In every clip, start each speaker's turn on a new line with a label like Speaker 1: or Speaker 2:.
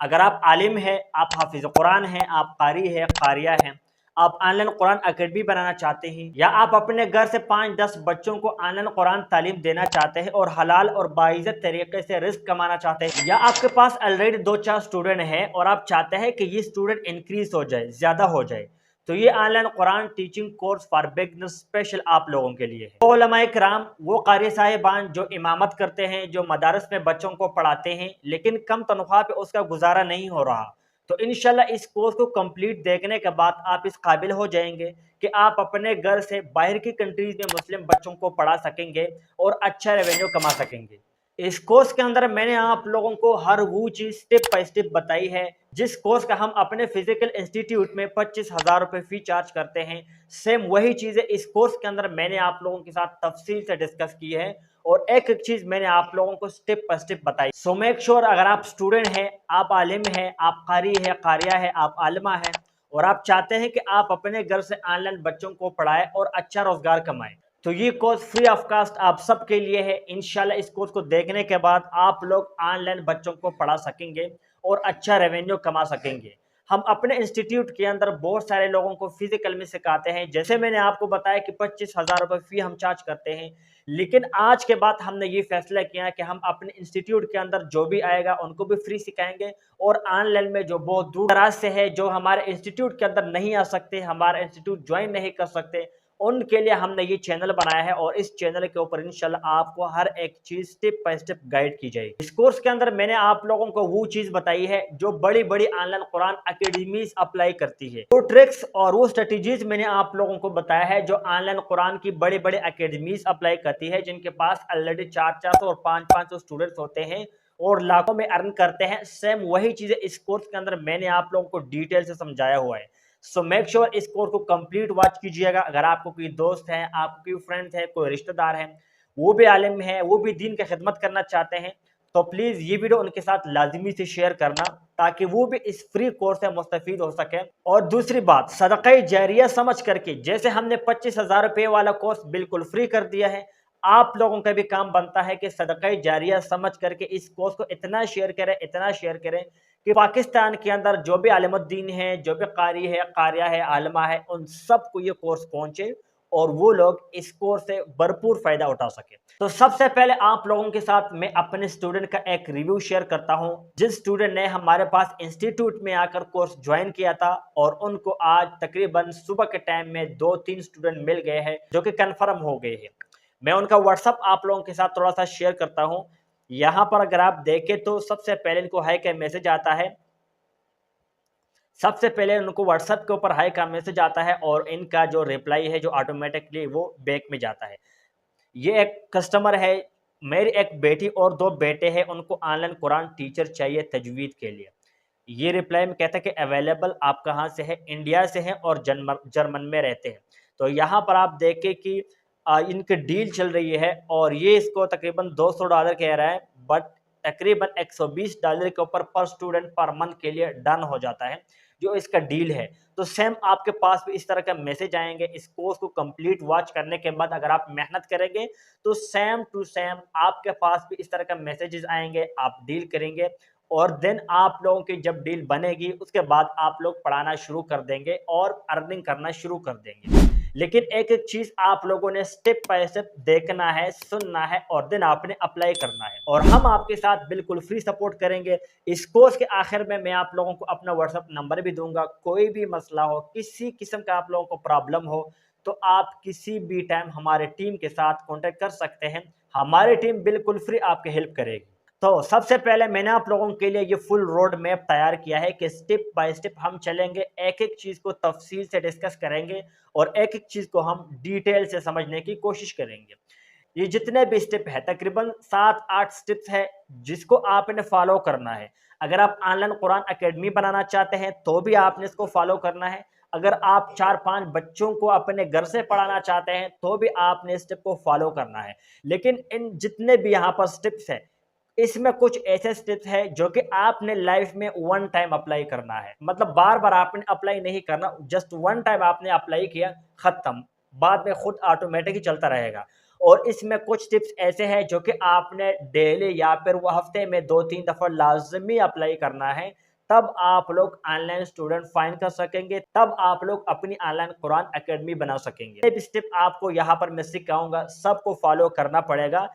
Speaker 1: अगर आप आलिम हैं, आप हाफिज कुरान हैं, आप कारी है, कारिया हैं, आप ऑनलाइन कुरान अकेडमी बनाना चाहते हैं, या आप अपने घर से 5-10 बच्चों को ऑनलाइन कुरान तालीम देना चाहते हैं और हलाल और बाइज्जत तरीके से रिस्क कमाना चाहते हैं, या आपके पास ऑलरेडी 2-4 स्टूडेंट हैं और आप चाहते हैं कि ये स्टूडेंट इंक्रीज हो जाए, ज्यादा हो जाए, तो ये online Quran teaching course for beginners special आप लोगों के लिए है। वो उलमाए किराम, वो कारी साहिबान जो इमामत करते हैं, जो मदारस में बच्चों को पढ़ाते हैं लेकिन कम तनख्वाह पे उसका गुजारा नहीं हो रहा, तो इंशाल्लाह इस कोर्स को कंप्लीट देखने के बाद आप इस काबिल हो जाएंगे कि आप अपने घर से बाहर की कंट्रीज में मुस्लिम बच्चों को पढ़ा सकेंगे और अच्छा रेवेन्यू कमा सकेंगे। इस कोर्स के अंदर मैंने आप लोगों को हर वो चीज स्टेप बाय स्टेप बताई है जिस कोर्स का हम अपने फिजिकल इंस्टीट्यूट में 25,000 रुपए फी चार्ज करते हैं। सेम वही चीजें इस कोर्स के अंदर मैंने आप लोगों के साथ तफसील से डिस्कस की है और एक एक चीज मैंने आप लोगों को स्टेप बाय स्टेप बताई। सो मेक श्योर, अगर आप स्टूडेंट हैं, आप आलिम हैं, आप कारी है, कारिया है, आप आलिमा है और आप चाहते हैं कि आप अपने घर से ऑनलाइन बच्चों को पढ़ाएं और अच्छा रोजगार कमाएं, तो ये कोर्स फ्री ऑफ कास्ट आप सबके लिए है। इंशाल्लाह इस कोर्स को देखने के बाद आप लोग ऑनलाइन बच्चों को पढ़ा सकेंगे और अच्छा रेवेन्यू कमा सकेंगे। हम अपने इंस्टीट्यूट के अंदर बहुत सारे लोगों को फिजिकल में सिखाते हैं, जैसे मैंने आपको बताया कि 25,000 रुपये फी हम चार्ज करते हैं, लेकिन आज के बाद हमने ये फैसला किया कि हम अपने इंस्टीट्यूट के अंदर जो भी आएगा उनको भी फ्री सिखाएंगे और ऑनलाइन में जो बहुत दूर दराज से है, जो हमारे इंस्टीट्यूट के अंदर नहीं आ सकते, हमारा इंस्टीट्यूट ज्वाइन नहीं कर सकते, उनके लिए हमने ये चैनल बनाया है और इस चैनल के ऊपर इंशाल्लाह आपको हर एक चीज स्टेप बाय स्टेप गाइड की जाएगी। इस कोर्स के अंदर मैंने आप लोगों को वो चीज बताई है जो बड़ी बड़ी ऑनलाइन कुरान अकेडमीज अप्लाई करती है। वो ट्रिक्स और वो स्ट्रेटेजीज मैंने आप लोगों को बताया है जो ऑनलाइन कुरान की बड़े बड़े अकेडमीज अप्लाई करती है, जिनके पास ऑलरेडी 400-400 और 500-500 स्टूडेंट्स होते हैं और लाखों में अर्न करते हैं। सेम वही चीजें इस कोर्स के अंदर मैंने आप लोगों को डिटेल से समझाया हुआ है। सो मेक श्योर इस कोर्स को कंप्लीट वॉच कीजिएगा। अगर आपको कोई दोस्त है, आपको कोई फ्रेंड है, कोई रिश्तेदार है, वो भी आलिम है, वो भी दीन की खिदमत करना चाहते हैं, तो प्लीज ये वीडियो उनके साथ लाजमी से शेयर करना ताकि वो भी इस फ्री कोर्स से मुस्तफीद हो सके। और दूसरी बात, सदका जारिया समझ करके, जैसे हमने 25,000 रुपये वाला कोर्स बिल्कुल फ्री कर दिया है, आप लोगों का भी काम बनता है कि सदका जारिया समझ करके इस कोर्स को इतना शेयर करें, इतना शेयर करें कि पाकिस्तान के अंदर जो भी आलिमुद्दीन है, जो भी कारी है, कारिया है, आलमा है, उन सबको ये कोर्स पहुंचे और वो लोग इस कोर्स से भरपूर फायदा उठा सके। तो सबसे पहले आप लोगों के साथ मैं अपने स्टूडेंट का एक रिव्यू शेयर करता हूं, जिस स्टूडेंट ने हमारे पास इंस्टीट्यूट में आकर कोर्स ज्वाइन किया था और उनको आज तकरीबन सुबह के टाइम में 2-3 स्टूडेंट मिल गए हैं जो कि कंफर्म हो गए हैं। मैं उनका व्हाट्सअप आप लोगों के साथ थोड़ा सा शेयर करता हूं। यहां पर अगर आप देखें तो सबसे पहले इनको हाई का मैसेज आता है, सबसे पहले उनको व्हाट्सएप के ऊपर हाई का मैसेज आता है और इनका जो रिप्लाई है जो ऑटोमेटिकली वो बैक में जाता है। ये एक कस्टमर है, मेरी एक बेटी और 2 बेटे हैं, उनको ऑनलाइन कुरान टीचर चाहिए तजवीद के लिए। ये रिप्लाई में कहता है कि अवेलेबल, आप कहाँ से है, इंडिया से हैं और जर्मन में रहते हैं। तो यहाँ पर आप देखें कि इनकी डील चल रही है और ये इसको तकरीबन $200 कह रहा है, बट तकरीबन $120 के ऊपर पर स्टूडेंट पर मंथ के लिए डन हो जाता है जो इसका डील है। तो सेम आपके पास भी इस तरह का मैसेज आएंगे। इस कोर्स को कंप्लीट वॉच करने के बाद अगर आप मेहनत करेंगे तो सेम टू सेम आपके पास भी इस तरह का मैसेजेस आएंगे, आप डील करेंगे और देन आप लोगों की जब डील बनेगी उसके बाद आप लोग पढ़ाना शुरू कर देंगे और अर्निंग करना शुरू कर देंगे। लेकिन एक एक चीज आप लोगों ने स्टेप बाय स्टेप देखना है, सुनना है और देन आपने अप्लाई करना है और हम आपके साथ बिल्कुल फ्री सपोर्ट करेंगे। इस कोर्स के आखिर में मैं आप लोगों को अपना व्हाट्सएप नंबर भी दूंगा। कोई भी मसला हो, किसी किस्म का आप लोगों को प्रॉब्लम हो, तो आप किसी भी टाइम हमारे टीम के साथ कांटेक्ट कर सकते हैं। हमारी टीम बिल्कुल फ्री आपकी हेल्प करेगी। तो सबसे पहले मैंने आप लोगों के लिए ये फुल रोड मैप तैयार किया है कि स्टेप बाय स्टेप हम चलेंगे, एक एक चीज को तफसील से डिस्कस करेंगे और एक एक चीज को हम डिटेल से समझने की कोशिश करेंगे। ये जितने भी स्टेप है तकरीबन 7-8 स्टेप्स है जिसको आपने फॉलो करना है। अगर आप ऑनलाइन कुरान अकेडमी बनाना चाहते हैं तो भी आपने इसको फॉलो करना है। अगर आप 4-5 बच्चों को अपने घर से पढ़ाना चाहते हैं तो भी आपने स्टेप को फॉलो करना है। लेकिन इन जितने भी यहाँ पर स्टेप्स है, इसमें कुछ ऐसे स्टेप्स है जो कि आपने लाइफ में वन टाइम अप्लाई करना है, मतलब बार बार आपने अप्लाई नहीं करना, जस्ट वन टाइम आपने अप्लाई किया, खत्म, बाद में खुद ऑटोमेटिक ही चलता रहेगा। और इसमें कुछ टिप्स ऐसे हैं जो कि आपने डेली या फिर वो हफ्ते में 2-3 दफा लाजमी अप्लाई करना है तब आप लोग ऑनलाइन स्टूडेंट फाइंड कर सकेंगे, तब आप लोग अपनी ऑनलाइन कुरान एकेडमी बना सकेंगे। स्टेप आपको यहाँ पर मैं सिखाऊंगा, सबको फॉलो करना पड़ेगा।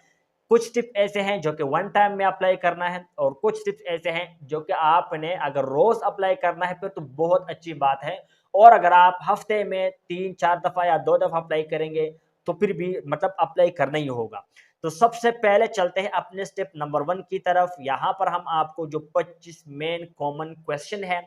Speaker 1: कुछ टिप ऐसे हैं जो कि वन टाइम में अप्लाई करना है, और कुछ टिप्स ऐसे हैं जो कि आपने अगर रोज अप्लाई करना है फिर तो बहुत अच्छी बात है, और अगर आप हफ्ते में 3-4 दफा या 2 दफा अप्लाई करेंगे तो फिर भी मतलब अप्लाई करना ही होगा। तो सबसे पहले चलते हैं अपने स्टेप नंबर 1 की तरफ। यहाँ पर हम आपको जो 25 मेन कॉमन क्वेश्चन है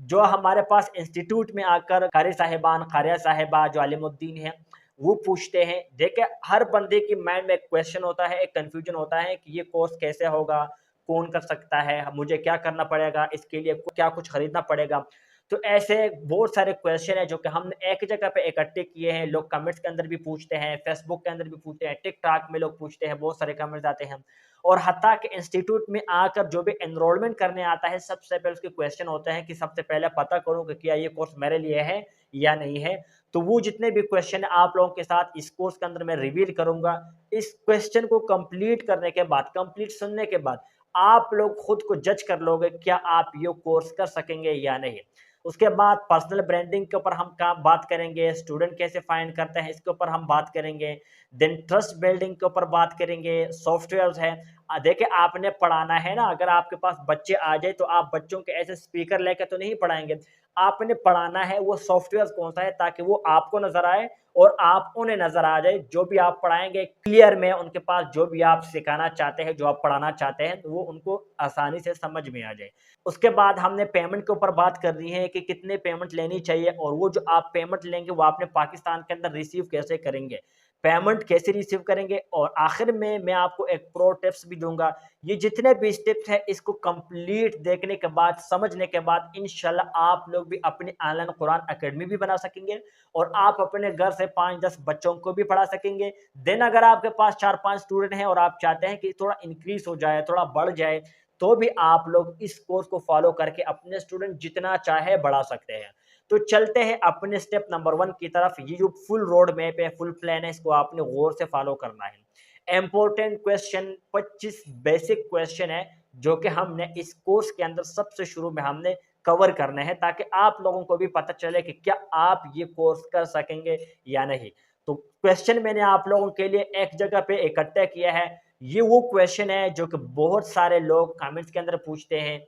Speaker 1: जो हमारे पास इंस्टीट्यूट में आकर कारी साहिबान, कारिया साहिबा जो आलिमुद्दीन है वो पूछते हैं। देखिए, हर बंदे की माइंड में एक क्वेश्चन होता है, एक कंफ्यूजन होता है कि ये कोर्स कैसे होगा, कौन कर सकता है, मुझे क्या करना पड़ेगा, इसके लिए क्या कुछ खरीदना पड़ेगा। तो ऐसे बहुत सारे क्वेश्चन है जो कि हमने एक जगह पे इकट्ठे किए हैं। लोग कमेंट्स के अंदर भी पूछते हैं, फेसबुक के अंदर भी पूछते हैं, टिकटॉक में लोग पूछते हैं, बहुत सारे कमेंट्स आते हैं। और हत्ता कि इंस्टीट्यूट में आकर जो भी एनरोलमेंट करने आता है सबसे पहले उसके क्वेश्चन होते हैं कि सबसे पहले पता करूं कि क्या ये कोर्स मेरे लिए है या नहीं है। तो वो जितने भी क्वेश्चन आप लोगों के साथ इस कोर्स के अंदर मैं रिवील करूंगा, इस क्वेश्चन को कंप्लीट करने के बाद, कंप्लीट सुनने के बाद आप लोग खुद को जज कर लोगे क्या आप ये कोर्स कर सकेंगे या नहीं। उसके बाद पर्सनल ब्रांडिंग के ऊपर हम काम बात करेंगे, स्टूडेंट कैसे फाइंड करते हैं इसके ऊपर हम बात करेंगे, देन ट्रस्ट बिल्डिंग के ऊपर बात करेंगे, सॉफ्टवेयर है। देखिए, आपने पढ़ाना है ना, अगर आपके पास बच्चे आ जाए तो आप बच्चों के ऐसे स्पीकर लेकर तो नहीं पढ़ाएंगे। आपने पढ़ाना है वो सॉफ्टवेयर कौन सा है ताकि वो आपको नजर आए और आप उन्हें नजर आ जाए। जो भी आप पढ़ाएंगे क्लियर में उनके पास जो भी आप सिखाना चाहते हैं, जो आप पढ़ाना चाहते हैं, वो उनको आसानी से समझ में आ जाए। उसके बाद हमने पेमेंट के ऊपर बात करनी है कि कितने पेमेंट लेनी चाहिए, और वो जो आप पेमेंट लेंगे वो आपने पाकिस्तान के अंदर रिसीव कैसे करेंगे, पेमेंट कैसे रिसीव करेंगे। और आखिर में मैं आपको एक प्रो टिप्स भी दूंगा। ये जितने भी स्टेप्स हैं इसको कंप्लीट देखने के बाद, समझने के बाद इंशाल्लाह आप लोग भी अपनी ऑनलाइन कुरान एकेडमी भी बना सकेंगे और आप अपने घर से 5-10 बच्चों को भी पढ़ा सकेंगे। देन अगर आपके पास 4-5 स्टूडेंट हैं और आप चाहते हैं कि थोड़ा इंक्रीज हो जाए, थोड़ा बढ़ जाए, तो भी आप लोग इस कोर्स को फॉलो करके अपने स्टूडेंट जितना चाहे बढ़ा सकते हैं। तो चलते हैं अपने स्टेप नंबर 1 की तरफ। ये जो फुल रोड मैप है, फुल प्लान है, इसको आपने गौर से फॉलो करना है। इंपॉर्टेंट क्वेश्चन 25 बेसिक क्वेश्चन है जो कि हमने इस कोर्स के अंदर सबसे शुरू में हमने कवर करने हैं, ताकि आप लोगों को भी पता चले कि क्या आप ये कोर्स कर सकेंगे या नहीं। तो क्वेश्चन मैंने आप लोगों के लिए एक जगह पे इकट्ठा किया है। ये वो क्वेश्चन है जो कि बहुत सारे लोग कमेंट्स के अंदर पूछते हैं,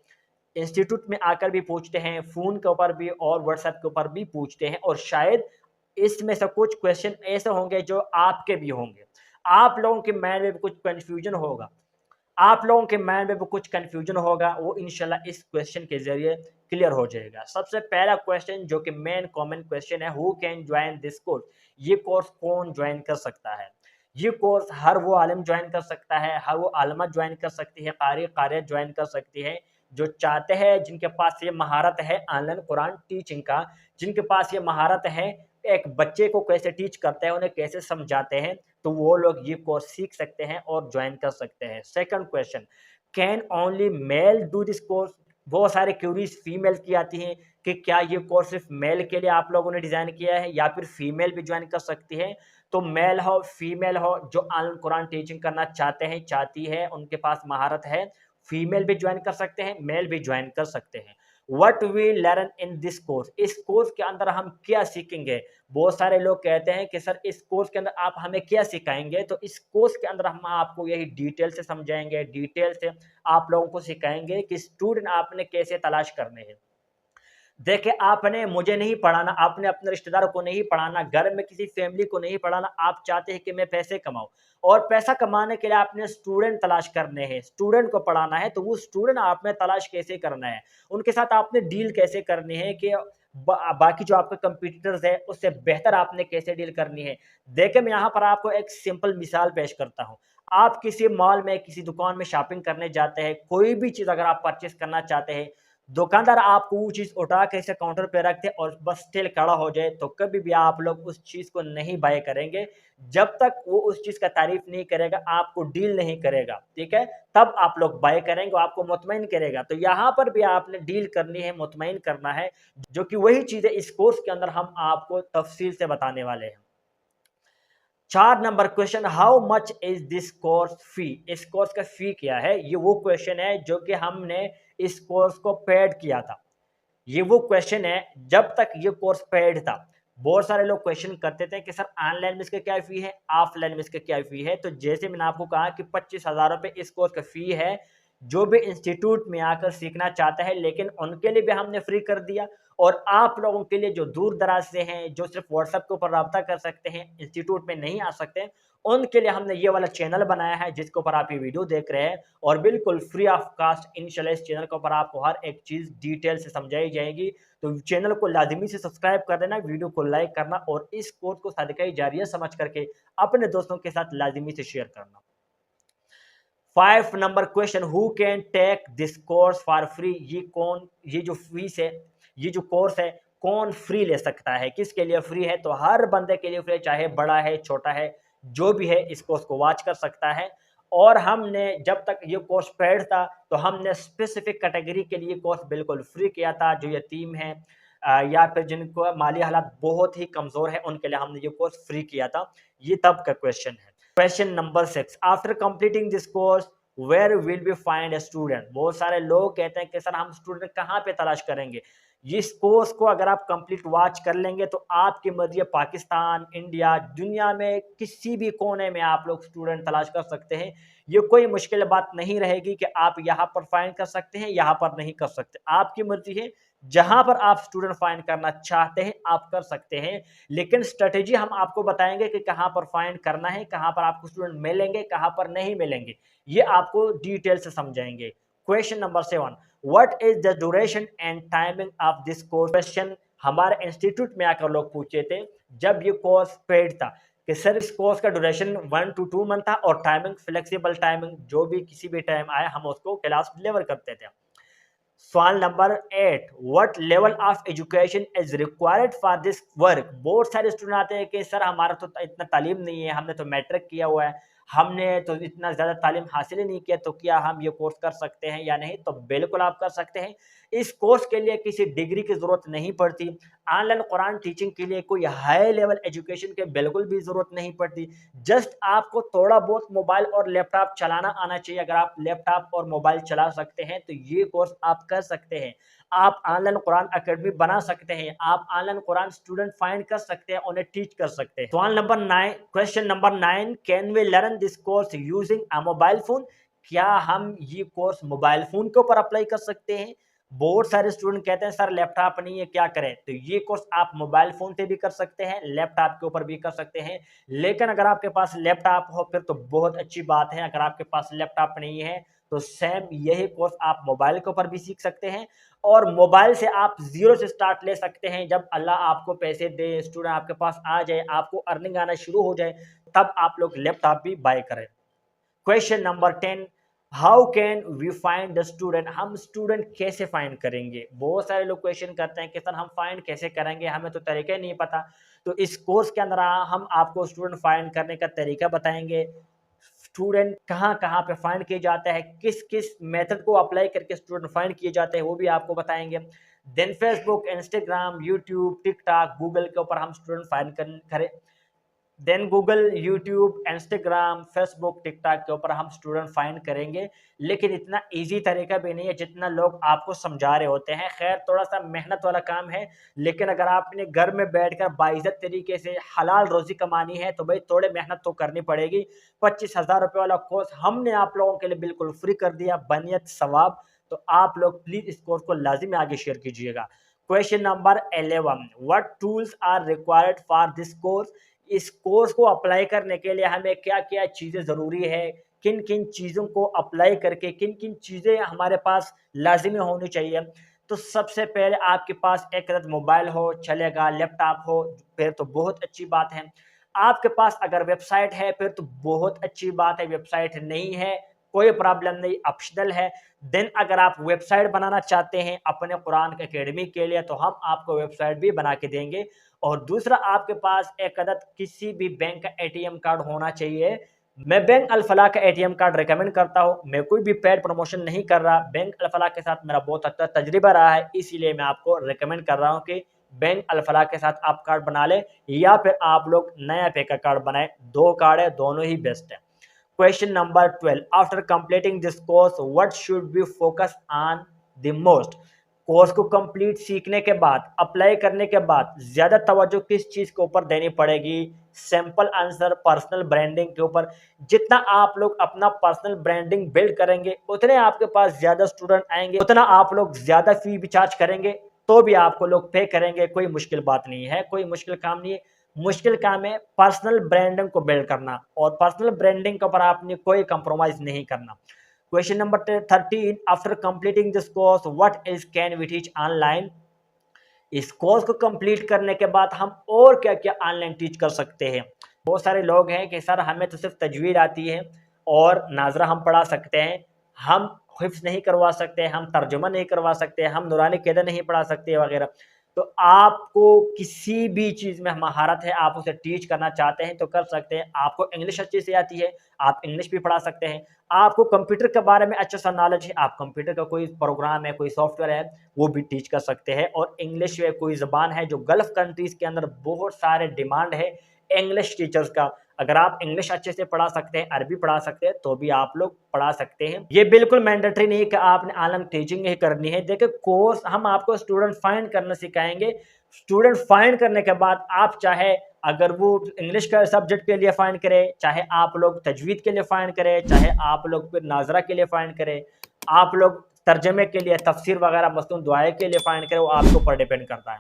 Speaker 1: इंस्टीट्यूट में आकर भी पूछते हैं, फोन के ऊपर भी और व्हाट्सएप के ऊपर भी पूछते हैं, और शायद इसमें से कुछ क्वेश्चन ऐसे होंगे जो आपके भी होंगे। आप लोगों के माइंड में भी कुछ कंफ्यूजन होगा, आप लोगों के माइंड में भी कुछ कंफ्यूजन होगा, वो इंशाल्लाह इस क्वेश्चन के जरिए क्लियर हो जाएगा। सबसे पहला क्वेश्चन जो कि मेन कॉमन क्वेश्चन है, who can join this course, ये कोर्स कौन ज्वाइन कर सकता है। ये कोर्स हर वो आलिम ज्वाइन कर सकता है, हर वो आलमा ज्वाइन कर सकती है, कारी कारिया ज्वाइन कर सकती है जो चाहते हैं, जिनके पास ये महारत है ऑनलाइन कुरान टीचिंग का, जिनके पास ये महारत है एक बच्चे को कैसे टीच करते हैं, उन्हें कैसे समझाते हैं, तो वो लोग ये कोर्स सीख सकते हैं और ज्वाइन कर सकते हैं। Second question, can only mail do this course. बहुत सारे क्यूरीज फीमेल की आती हैं कि क्या ये कोर्स सिर्फ मेल के लिए आप लोगों ने डिजाइन किया है या फिर फीमेल भी ज्वाइन कर सकती है। तो मेल हो फीमेल हो, जो ऑनलाइन कुरान टीचिंग करना चाहते हैं, चाहती है, उनके पास महारत है, फीमेल भी ज्वाइन कर सकते हैं, मेल भी ज्वाइन कर सकते हैं। What we learn in this course, इस कोर्स के अंदर हम क्या सीखेंगे। बहुत सारे लोग कहते हैं कि सर इस कोर्स के अंदर आप हमें क्या सिखाएंगे, तो इस कोर्स के अंदर हम आपको यही डिटेल से समझाएंगे, डिटेल से आप लोगों को सिखाएंगे कि स्टूडेंट आपने कैसे तलाश करने हैं। देखिए, आपने मुझे नहीं पढ़ाना, आपने अपने रिश्तेदारों को नहीं पढ़ाना, घर में किसी फैमिली को नहीं पढ़ाना। आप चाहते हैं कि मैं पैसे कमाऊं, और पैसा कमाने के लिए आपने स्टूडेंट तलाश करने हैं, स्टूडेंट को पढ़ाना है। तो वो स्टूडेंट आपने तलाश कैसे करना है, उनके साथ आपने डील कैसे करनी है कि बाकी जो आपके कंपटीटर्स है उससे बेहतर आपने कैसे डील करनी है। देखिए, मैं यहाँ पर आपको एक सिंपल मिसाल पेश करता हूँ। आप किसी मॉल में, किसी दुकान में शॉपिंग करने जाते हैं, कोई भी चीज़ अगर आप परचेस करना चाहते हैं, दुकानदार आपको वो चीज़ उठा के ऐसे काउंटर पे रख दे और बस स्टिल खड़ा हो जाए, तो कभी भी आप लोग उस चीज़ को नहीं बाय करेंगे। जब तक वो उस चीज़ का तारीफ नहीं करेगा, आपको डील नहीं करेगा, ठीक है, तब आप लोग बाय करेंगे, आपको मुतमईन करेगा। तो यहाँ पर भी आपने डील करनी है, मुतमईन करना है, जो कि वही चीज़ें इस कोर्स के अंदर हम आपको तफसील से बताने वाले हैं। 4 number question, how much is this course fee, इस कोर्स का फी क्या है। ये वो क्वेश्चन है जो कि हमने इस कोर्स को पेड किया था? ये वो क्वेश्चन है जब तक ये कोर्स पेड था। बहुत सारे लोग क्वेश्चन करते थे कि सर ऑनलाइन में इसका क्या फी है, ऑफलाइन में इसका क्या फी है। तो जैसे मैंने आपको कहा कि 25,000 रुपये इस कोर्स का फी है। जो भी इंस्टीट्यूट में आकर सीखना चाहता है, लेकिन उनके लिए भी हमने फ्री कर दिया। और आप लोगों के लिए जो दूर दराज से हैं, जो सिर्फ व्हाट्सएप के ऊपर रब्ता कर सकते हैं, इंस्टीट्यूट में नहीं आ सकते, उनके लिए हमने ये वाला चैनल बनाया है जिसके ऊपर आप ये वीडियो देख रहे हैं। और बिल्कुल फ्री ऑफ कास्ट इंशाल्लाह इस चैनल के ऊपर आपको हर एक चीज़ डिटेल से समझाई जाएगी। तो चैनल को लाजमी से सब्सक्राइब कर देना, वीडियो को लाइक करना और इस कोर्स को सदका जारिया समझ करके अपने दोस्तों के साथ लाजमी से शेयर करना। 5 number question, who can take this course for free? ये जो फीस है, ये जो कोर्स है, कौन फ्री ले सकता है, किसके लिए फ्री है? तो हर बंदे के लिए फ्री, चाहे बड़ा है छोटा है, जो भी है इस कोर्स को वॉच कर सकता है। और हमने जब तक ये कोर्स पेड था तो हमने स्पेसिफिक कैटेगरी के लिए कोर्स बिल्कुल फ्री किया था, जो यतीम है या फिर जिनको माली हालात बहुत ही कमज़ोर है, उनके लिए हमने ये कोर्स फ्री किया था। ये तब का क्वेश्चन है। Question number 6, after completing this course where will be find a student? बहुत सारे लोग कहते हैं कि सर हम स्टूडेंट कहाँ पे तलाश करेंगे? इस कोर्स को अगर आप कंप्लीट वॉच कर लेंगे तो आपकी मर्जी है, पाकिस्तान, इंडिया, दुनिया में किसी भी कोने में आप लोग स्टूडेंट तलाश कर सकते हैं। ये कोई मुश्किल बात नहीं रहेगी कि आप यहाँ पर फाइंड कर सकते हैं, यहाँ पर नहीं कर सकते। आपकी मर्जी है, जहां पर आप स्टूडेंट फाइंड करना चाहते हैं आप कर सकते हैं। लेकिन स्ट्रेटेजी हम आपको बताएंगे कि कहां पर फाइंड करना है, कहां पर आपको स्टूडेंट मिलेंगे, कहां पर नहीं मिलेंगे, ये आपको डिटेल से समझाएंगे। Question number 7, what is the duration and timing of this course? Question हमारे इंस्टीट्यूट में आकर लोग पूछे थे जब ये कोर्स पेड था कि सर इस कोर्स का ड्यूरेशन 1 to 2 मंथ था और टाइमिंग फ्लेक्सिबल टाइमिंग, जो भी किसी भी टाइम आए हम उसको क्लास डिलीवर करते थे। सवाल number 8, what level of education is required for this work? बहुत सारे स्टूडेंट आते हैं कि सर हमारा तो इतना तालीम नहीं है, हमने तो मैट्रिक किया हुआ है, हमने तो इतना ज़्यादा तालीम हासिल ही नहीं किया, तो क्या हम ये कोर्स कर सकते हैं या नहीं? तो बिल्कुल आप कर सकते हैं। इस कोर्स के लिए किसी डिग्री की ज़रूरत नहीं पड़ती। ऑनलाइन कुरान टीचिंग के लिए कोई हाई लेवल एजुकेशन के बिल्कुल भी ज़रूरत नहीं पड़ती। जस्ट आपको थोड़ा बहुत मोबाइल और लैपटॉप चलाना आना चाहिए। अगर आप लैपटॉप और मोबाइल चला सकते हैं तो ये कोर्स आप कर सकते हैं। आप ऑनलाइन कुरान अकेडमी बना सकते हैं, आप ऑनलाइन कुरान स्टूडेंट फाइंड कर सकते हैं, उन्हें टीच कर सकते हैं। सवाल नंबर 9, question number 9, can we learn this course using a mobile phone? क्या हम ये कोर्स मोबाइल फोन के ऊपर अप्लाई कर सकते हैं? बहुत सारे स्टूडेंट कहते हैं सर लैपटॉप नहीं है, क्या करें? तो ये कोर्स आप मोबाइल फोन पे भी कर सकते हैं, लैपटॉप के ऊपर भी कर सकते हैं। लेकिन अगर आपके पास लैपटॉप हो फिर तो बहुत अच्छी बात है। अगर आपके पास लैपटॉप नहीं है तो सेम यही कोर्स आप मोबाइल के ऊपर भी सीख सकते हैं। और मोबाइल से आप जीरो से स्टार्ट ले सकते हैं। जब अल्लाह आपको पैसे दे, स्टूडेंट आपके पास आ जाए, आपको अर्निंग आना शुरू हो जाए, तब आप लोग लैपटॉप भी बाय करें। Question number 10, how can we find the student? हम स्टूडेंट कैसे फाइंड करेंगे? बहुत सारे लोग क्वेश्चन करते हैं कि सर हम फाइंड कैसे करेंगे, हमें तो तरीका ही नहीं पता। तो इस कोर्स के अंदर हम आपको स्टूडेंट फाइंड करने का तरीका बताएंगे। स्टूडेंट कहाँ कहाँ पे फाइंड किए जाते हैं, किस किस मेथड को अप्लाई करके स्टूडेंट फाइंड किए जाते हैं, वो भी आपको बताएंगे। Then Facebook, Instagram, YouTube, TikTok, Google के ऊपर हम स्टूडेंट फाइंड करें। Then Google, YouTube, Instagram, Facebook, TikTok के ऊपर हम स्टूडेंट फाइंड करेंगे। लेकिन इतना इजी तरीका भी नहीं है जितना लोग आपको समझा रहे होते हैं। खैर थोड़ा सा मेहनत वाला काम है, लेकिन अगर आपने घर में बैठकर बाइज्जत तरीके से हलाल रोजी कमानी है तो भाई थोड़ी मेहनत तो करनी पड़ेगी। 25,000 रुपये वाला कोर्स हमने आप लोगों के लिए बिल्कुल फ्री कर दिया, बनियत सवाब। तो आप लोग प्लीज इस कोर्स को लाजिमी आगे शेयर कीजिएगा। Question number 11, what tools are required for this course? इस कोर्स को अप्लाई करने के लिए हमें क्या क्या चीज़ें ज़रूरी है, किन किन चीज़ों को अप्लाई करके किन किन चीज़ें हमारे पास लाजिमी होनी चाहिए? तो सबसे पहले आपके पास एक अदद मोबाइल हो चलेगा, लैपटॉप हो फिर तो बहुत अच्छी बात है। आपके पास अगर वेबसाइट है फिर तो बहुत अच्छी बात है, वेबसाइट नहीं है कोई प्रॉब्लम नहीं, ऑप्शनल है। देन अगर आप वेबसाइट बनाना चाहते हैं अपने कुरान अकेडमी के लिए तो हम आपको वेबसाइट भी बना के देंगे। और दूसरा आपके पास एक अदद किसी भी बैंक का एटीएम कार्ड होना चाहिए। मैं बैंक अल फलाह का एटीएम कार्ड रिकमेंड करता हूँ। मैं कोई भी पेड प्रमोशन नहीं कर रहा, बैंक अल फलाह के साथ मेरा बहुत अच्छा तजर्बा रहा है, इसीलिए मैं आपको रिकमेंड कर रहा हूँ कि बैंक अल फलाह के साथ आप कार्ड बना लें या फिर आप लोग नया पे का कार्ड बनाए। दो कार्ड है, दोनों ही बेस्ट है। Question number 12, after completing this course what should be focus on? The most. Course को कंप्लीट सीखने के बाद, अप्लाई करने के बाद ज़्यादा तवज्जो किस चीज़ के ऊपर देनी पड़ेगी? सिंपल आंसर, पर्सनल ब्रांडिंग के ऊपर। जितना आप लोग अपना पर्सनल ब्रांडिंग बिल्ड करेंगे, उतने आपके पास ज़्यादा स्टूडेंट आएंगे, उतना आप लोग ज़्यादा फी भी चार्ज करेंगे तो भी आपको लोग पे करेंगे। कोई मुश्किल बात नहीं है, कोई मुश्किल काम नहीं है। मुश्किल काम है पर्सनल ब्रांडिंग को बिल्ड करना, और पर्सनल ब्रांडिंग के ऊपर आपने कोई कंप्रोमाइज नहीं करना। Question number 13, after completing this course what else can we teach online? इस कोर्स को कंप्लीट करने के बाद हम और क्या क्या ऑनलाइन टीच कर सकते हैं? बहुत सारे लोग हैं कि सर हमें तो सिर्फ तजवीद आती है और नाजरा हम पढ़ा सकते हैं, हम हिफ्ज नहीं करवा सकते, हम तर्जुमा नहीं करवा सकते, हम नूरानी क़ायदा नहीं पढ़ा सकते वगैरह। तो आपको किसी भी चीज़ में महारत है, आप उसे टीच करना चाहते हैं तो कर सकते हैं। आपको इंग्लिश अच्छे से आती है, आप इंग्लिश भी पढ़ा सकते हैं। आपको कंप्यूटर के बारे में अच्छा सा नॉलेज है, आप कंप्यूटर का कोई प्रोग्राम है, कोई सॉफ्टवेयर है, वो भी टीच कर सकते हैं। और इंग्लिश है कोई ज़बान है जो गल्फ़ कंट्रीज़ के अंदर बहुत सारे डिमांड है इंग्लिश टीचर्स का। अगर आप इंग्लिश अच्छे से पढ़ा सकते हैं, अरबी पढ़ा सकते हैं, तो भी आप लोग पढ़ा सकते हैं। ये बिल्कुल मैंडेटरी नहीं है कि आपने ऑनलाइन टीचिंग ही करनी है। देखिए कोर्स हम आपको स्टूडेंट फाइंड करना सिखाएंगे। स्टूडेंट फाइंड करने के बाद आप चाहे अगर वो इंग्लिश का सब्जेक्ट के लिए फाइंड करें, चाहे आप लोग तजवीद के लिए फाइंड करें, चाहे आप लोग फिर नाजरा के लिए फाइंड करें, आप लोग तर्जमे के लिए तफसीर वगैरह मसलन दुआए के लिए फाइंड करें, वो आपके ऊपर डिपेंड करता है।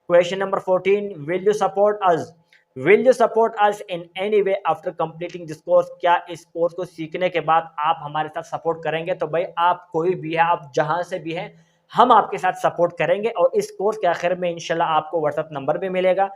Speaker 1: Question number 14, will you support us? Will you support us in any way after completing this course? क्या इस कोर्स को सीखने के बाद आप हमारे साथ सपोर्ट करेंगे? तो भाई आप कोई भी है, आप जहां से भी हैं, हम आपके साथ सपोर्ट करेंगे। और इस कोर्स के आखिर में इंशाल्लाह आपको व्हाट्सएप नंबर भी मिलेगा।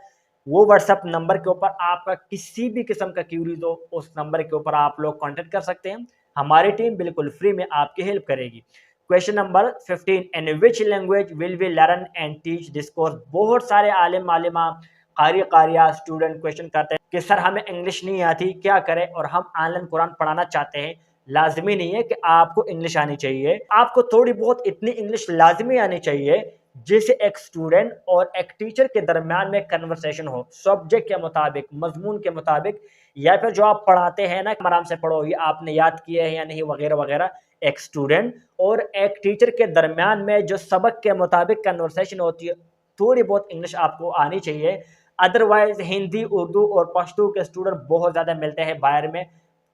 Speaker 1: वो व्हाट्सएप नंबर के ऊपर आपका किसी भी किस्म का क्यूरीज हो, उस नंबर के ऊपर आप लोग कॉन्टेक्ट कर सकते हैं। हमारी टीम बिल्कुल फ्री में आपकी हेल्प करेगी। Question number 15, in which language will we learn and teach this course? बहुत सारे आलिम आलिमा, कारी कारिया स्टूडेंट क्वेश्चन करते हैं कि सर हमें इंग्लिश नहीं आती, क्या करें, और हम ऑनलाइन कुरान पढ़ाना चाहते हैं। लाजमी नहीं है कि आपको इंग्लिश आनी चाहिए, आपको थोड़ी बहुत इतनी इंग्लिश लाजमी आनी चाहिए जिससे एक स्टूडेंट और एक टीचर के दरमियान में कन्वर्सेशन हो, सब्जेक्ट के मुताबिक, मजमून के मुताबिक, या फिर जो आप पढ़ाते हैं ना आराम से पढ़ो, ये आपने याद किया है या नहीं वगैरह वगैरह। एक स्टूडेंट और एक टीचर के दरमियान में जो सबक के मुताबिक कन्वर्सेशन होती है, थोड़ी बहुत इंग्लिश आपको आनी चाहिए। अदरवाइज हिंदी, उर्दू और पश्तो के स्टूडेंट बहुत ज़्यादा मिलते हैं बाहर में।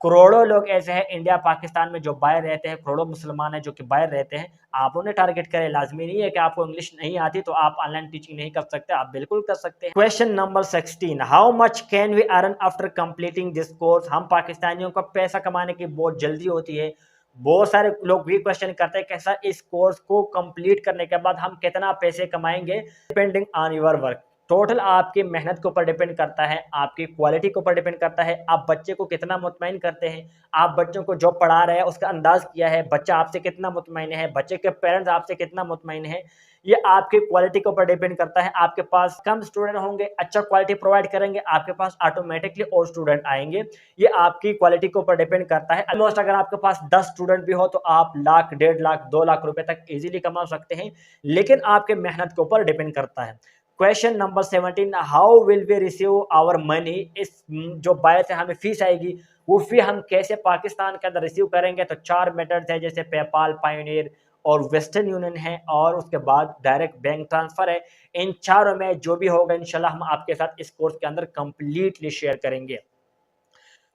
Speaker 1: करोड़ों लोग ऐसे हैं इंडिया पाकिस्तान में जो बाहर रहते हैं, करोड़ों मुसलमान हैं जो कि बाहर रहते हैं। आप उन्हें टारगेट करें, लाजमी नहीं है कि आपको इंग्लिश नहीं आती तो आप ऑनलाइन टीचिंग नहीं कर सकते, आप बिल्कुल कर सकते हैं। Question number 16, how much can we earn after completing this course? हम पाकिस्तानियों को पैसा कमाने की बहुत जल्दी होती है। बहुत सारे लोग भी क्वेश्चन करते हैं कैसा इस कोर्स को कंप्लीट करने के बाद हम कितना पैसे कमाएंगे? Depending on your work, total आपकी मेहनत के ऊपर डिपेंड करता है, आपकी क्वालिटी के ऊपर डिपेंड करता है, आप बच्चे को कितना मुतमईन करते हैं, आप बच्चों को जो पढ़ा रहे हैं उसका अंदाज किया है, बच्चा आपसे कितना मुतमईन है, बच्चे के पेरेंट्स आपसे कितना मुतमईन है, ये आपकी क्वालिटी के ऊपर डिपेंड करता है। आपके पास कम स्टूडेंट होंगे, अच्छा क्वालिटी प्रोवाइड करेंगे, आपके पास ऑटोमेटिकली और स्टूडेंट आएंगे। ये आपकी क्वालिटी के ऊपर डिपेंड करता है। ऑलमोस्ट अगर आपके पास 10 स्टूडेंट भी हो तो आप लाख, 1.5 लाख, 2 लाख रुपए तक इजीली कमा सकते हैं, लेकिन आपके मेहनत के ऊपर डिपेंड करता है। Question number 17, how will we receive our money? इस जो बायर से हमें फीस आएगी, वो फी हम कैसे पाकिस्तान के अंदर रिसीव करेंगे? तो 4 मेथड्स है, जैसे पेपाल, पायोनियर और वेस्टर्न यूनियन है, और उसके बाद डायरेक्ट बैंक ट्रांसफर है। इन चारों में जो भी होगा इंशाल्लाह हम आपके साथ इस कोर्स के अंदर कंप्लीटली शेयर करेंगे।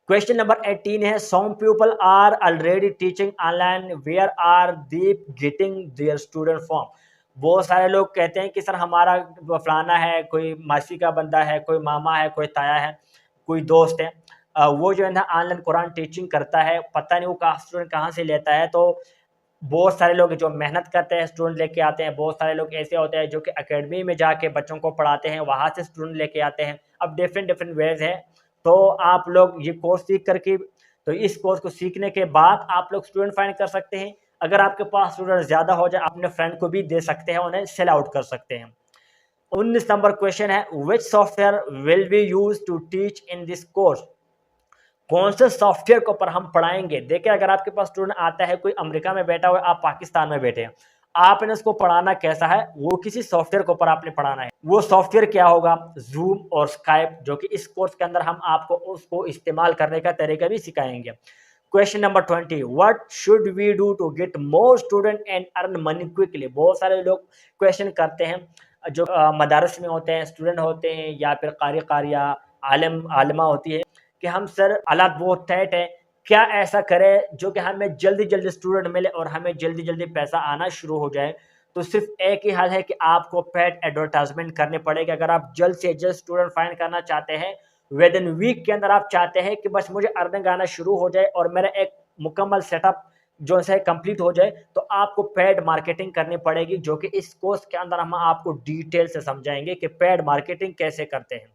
Speaker 1: क्वेश्चन नंबर 18 है, some people are already teaching online, where are they getting their student from? बहुत सारे लोग कहते हैं कि सर हमारा फलाना है, कोई मासी का बंदा है, कोई मामा है, कोई ताया है, कोई दोस्त है, वो जो है ना ऑनलाइन कुरान टीचिंग करता है, पता नहीं वो स्टूडेंट कहाँ से लेता है। तो बहुत सारे लोग जो मेहनत करते हैं स्टूडेंट लेके आते हैं, बहुत सारे लोग ऐसे होते हैं जो कि एकेडमी में जाके बच्चों को पढ़ाते हैं, वहाँ से स्टूडेंट लेके आते हैं। अब डिफरेंट डिफरेंट वेज है। तो आप लोग ये कोर्स सीख करके, तो इस कोर्स को सीखने के बाद आप लोग स्टूडेंट फाइंड कर सकते हैं। अगर आपके पास स्टूडेंट ज़्यादा हो जाए, अपने फ्रेंड को भी दे सकते हैं, उन्हें सेल आउट कर सकते हैं। 19 नंबर क्वेश्चन है, which software will be use to teach in this course? कौन से सॉफ्टवेयर के ऊपर हम पढ़ाएंगे? देखिए अगर आपके पास स्टूडेंट आता है, कोई अमेरिका में बैठा हुआ है, आप पाकिस्तान में बैठे हैं, आपने उसको पढ़ाना कैसा है? वो किसी सॉफ्टवेयर के ऊपर आपने पढ़ाना है। वो सॉफ्टवेयर क्या होगा? जूम और स्काइप, जो कि इस कोर्स के अंदर हम आपको उसको इस्तेमाल करने का तरीका भी सिखाएंगे। Question number 20, what should we do to get more student and earn money quickly. बहुत सारे लोग क्वेश्चन करते हैं जो मदारस में होते हैं, स्टूडेंट होते हैं या फिर कारी कारिया आलिम आलिमा होती है कि हम सर हालात बहुत टाइट है, क्या ऐसा करें जो कि हमें जल्दी जल्दी स्टूडेंट मिले और हमें जल्दी जल्दी पैसा आना शुरू हो जाए। तो सिर्फ एक ही हल है कि आपको पेड एडवर्टाइजमेंट करने पड़ेगी। अगर आप जल्द से जल्द स्टूडेंट फाइंड करना चाहते हैं, विद इन वीक के अंदर आप चाहते हैं कि बस मुझे अर्निंग आना शुरू हो जाए और मेरा एक मुकम्मल सेटअप जो है कंप्लीट हो जाए, तो आपको पेड मार्केटिंग करनी पड़ेगी, जो कि इस कोर्स के अंदर हम आपको डिटेल से समझाएंगे कि पेड मार्केटिंग कैसे करते हैं।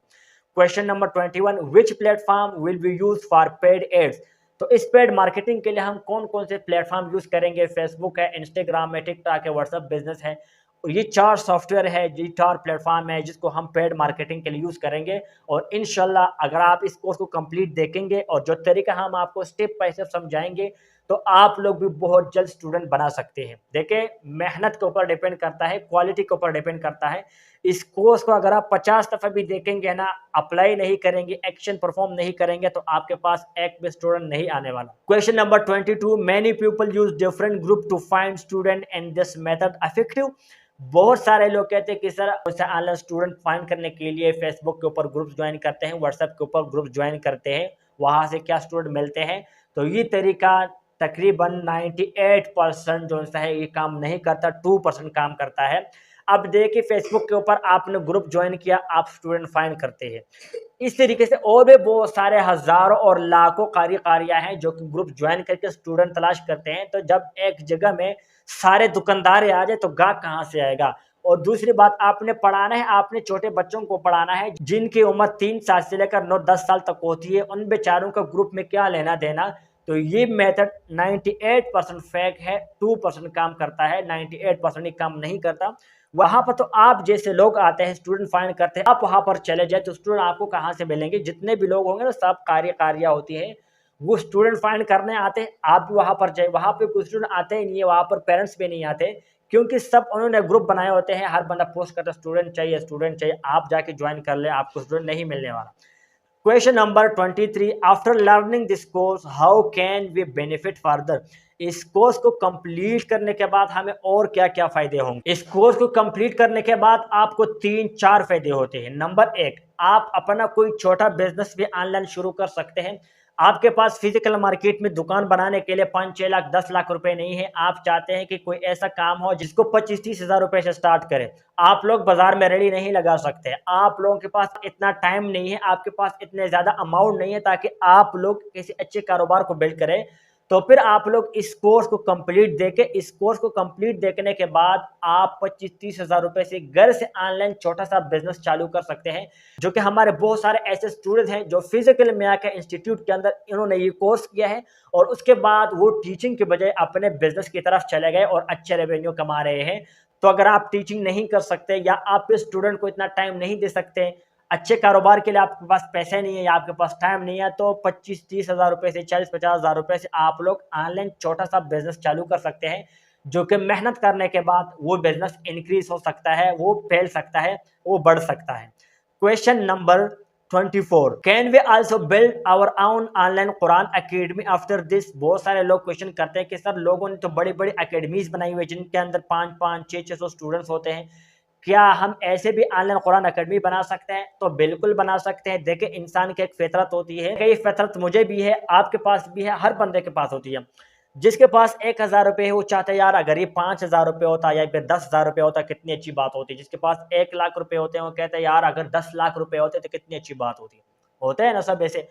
Speaker 1: Question number 21, which platform will be use for paid ads. तो इस पेड मार्केटिंग के लिए हम कौन कौन से प्लेटफॉर्म यूज करेंगे। फेसबुक है, इंस्टाग्राम है, टिकटॉक है, व्हाट्सएप बिजनेस है। ये 4 सॉफ्टवेयर है, ये 4 प्लेटफॉर्म है जिसको हम पेड मार्केटिंग के लिए यूज करेंगे। और इंशाल्लाह अगर आप इस कोर्स को कंप्लीट देखेंगे और जो तरीका हम आपको स्टेप बाय स्टेप समझाएंगे, तो आप लोग भी बहुत जल्द स्टूडेंट बना सकते हैं। देखिए, मेहनत के ऊपर डिपेंड करता है, क्वालिटी के ऊपर डिपेंड करता है। इस कोर्स को अगर आप 50 दफा भी देखेंगे ना, अप्लाई नहीं करेंगे, एक्शन परफॉर्म नहीं करेंगे, तो आपके पास एक भी स्टूडेंट नहीं आने वाला। Question number 22, many people use different group to find student and this method effective. बहुत सारे लोग कहते हैं कि सर ऑनलाइन स्टूडेंट फाइंड करने के लिए फेसबुक के ऊपर ग्रुप ज्वाइन करते हैं, व्हाट्सएप के ऊपर ग्रुप ज्वाइन करते हैं, वहां से क्या स्टूडेंट मिलते हैं। तो ये तरीका तकरीबन 98% जो है ये काम नहीं करता, 2% काम करता है। अब देखिए, फेसबुक के ऊपर आपने ग्रुप ज्वाइन किया, आप स्टूडेंट फाइंड करते हैं। इस तरीके से और भी बहुत सारे हजारों और लाखों कारिया हैं जो कि ग्रुप ज्वाइन करके स्टूडेंट तलाश करते हैं। तो जब एक जगह में सारे दुकानदार आ जाए तो गाहक कहाँ से आएगा। और दूसरी बात, आपने पढ़ाना है, आपने छोटे बच्चों को पढ़ाना है जिनकी उम्र 3 साल से लेकर 9-10 साल तक होती है, उन बेचारों का ग्रुप में क्या लेना देना। तो ये मेथड 98% फेक है, 2% काम करता है, 98% ही काम नहीं करता। वहां पर तो आप जैसे लोग आते हैं, स्टूडेंट फाइंड करते हैं, आप वहां पर चले जाए तो स्टूडेंट आपको कहां से मिलेंगे। जितने भी लोग होंगे ना, सब कारिया होती है, वो स्टूडेंट फाइंड करने आते हैं। आप भी वहां पर जाए, वहां पे कोई स्टूडेंट आते ही नहीं है, वहां पर पेरेंट्स भी नहीं आते, क्योंकि सब उन्होंने ग्रुप बनाए होते हैं। हर बंदा पोस्ट करता है स्टूडेंट चाहिए, स्टूडेंट चाहिए, आप जाके ज्वाइन कर ले, आपको स्टूडेंट नहीं मिलने वाला। Question number 23, after learning this course how can we benefit further. इस कोर्स को कंप्लीट करने के बाद हमें और क्या क्या फायदे होंगे। इस कोर्स को कंप्लीट करने के बाद आपको 3-4 फायदे होते हैं। नंबर 1, आप अपना कोई छोटा बिजनेस भी ऑनलाइन शुरू कर सकते हैं। आपके पास फिजिकल मार्केट में दुकान बनाने के लिए 5-6 लाख 10 लाख रुपए नहीं है। आप चाहते हैं कि कोई ऐसा काम हो जिसको 25-30 हजार रुपए से स्टार्ट करें। आप लोग बाजार में रेडी नहीं लगा सकते, आप लोगों के पास इतना टाइम नहीं है, आपके पास इतने ज्यादा अमाउंट नहीं है ताकि आप लोग किसी अच्छे कारोबार को बिल्ड करें। तो फिर आप लोग इस कोर्स को कंप्लीट देके, इस कोर्स को कंप्लीट देखने के बाद आप 25-30 हजार रुपए से घर से ऑनलाइन छोटा सा बिजनेस चालू कर सकते हैं। जो कि हमारे बहुत सारे ऐसे स्टूडेंट हैं जो फिजिकल में आकर इंस्टीट्यूट के अंदर इन्होंने ये कोर्स किया है और उसके बाद वो टीचिंग के बजाय अपने बिजनेस की तरफ चले गए और अच्छे रेवेन्यू कमा रहे हैं। तो अगर आप टीचिंग नहीं कर सकते या आप स्टूडेंट को इतना टाइम नहीं दे सकते, अच्छे कारोबार के लिए आपके पास पैसे नहीं है या आपके पास टाइम नहीं है, तो 25-30 हजार रुपए से 40-50 हजार रुपए से आप लोग ऑनलाइन छोटा सा बिजनेस चालू कर सकते हैं। जो कि मेहनत करने के बाद वो बिजनेस इंक्रीज हो सकता है, वो फैल सकता है, वो बढ़ सकता है। Question number 24, can we also build our own online Quran academy after this. बहुत सारे लोग क्वेश्चन करते हैं कि सर लोगों ने तो बड़ी बड़ी अकेडमीज बनाई हुई है जिनके अंदर 5-5, 600 स्टूडेंट्स होते हैं, क्या हम ऐसे भी ऑनलाइन कुरान अकेडमी बना सकते हैं। तो बिल्कुल बना सकते हैं। देखिए, इंसान की एक फितरत होती है, कई फितरत मुझे भी है, आपके पास भी है, हर बंदे के पास होती है। जिसके पास 1,000 रुपए है वो चाहता है यार अगर ये 5,000 रुपए होता या फिर 10,000 रुपए होता कितनी अच्छी बात होती। जिसके पास 1 लाख रुपए होते हैं वो कहते हैं यार अगर 10 लाख रुपए होते तो कितनी अच्छी बात होती। होते हैं ना सब ऐसे।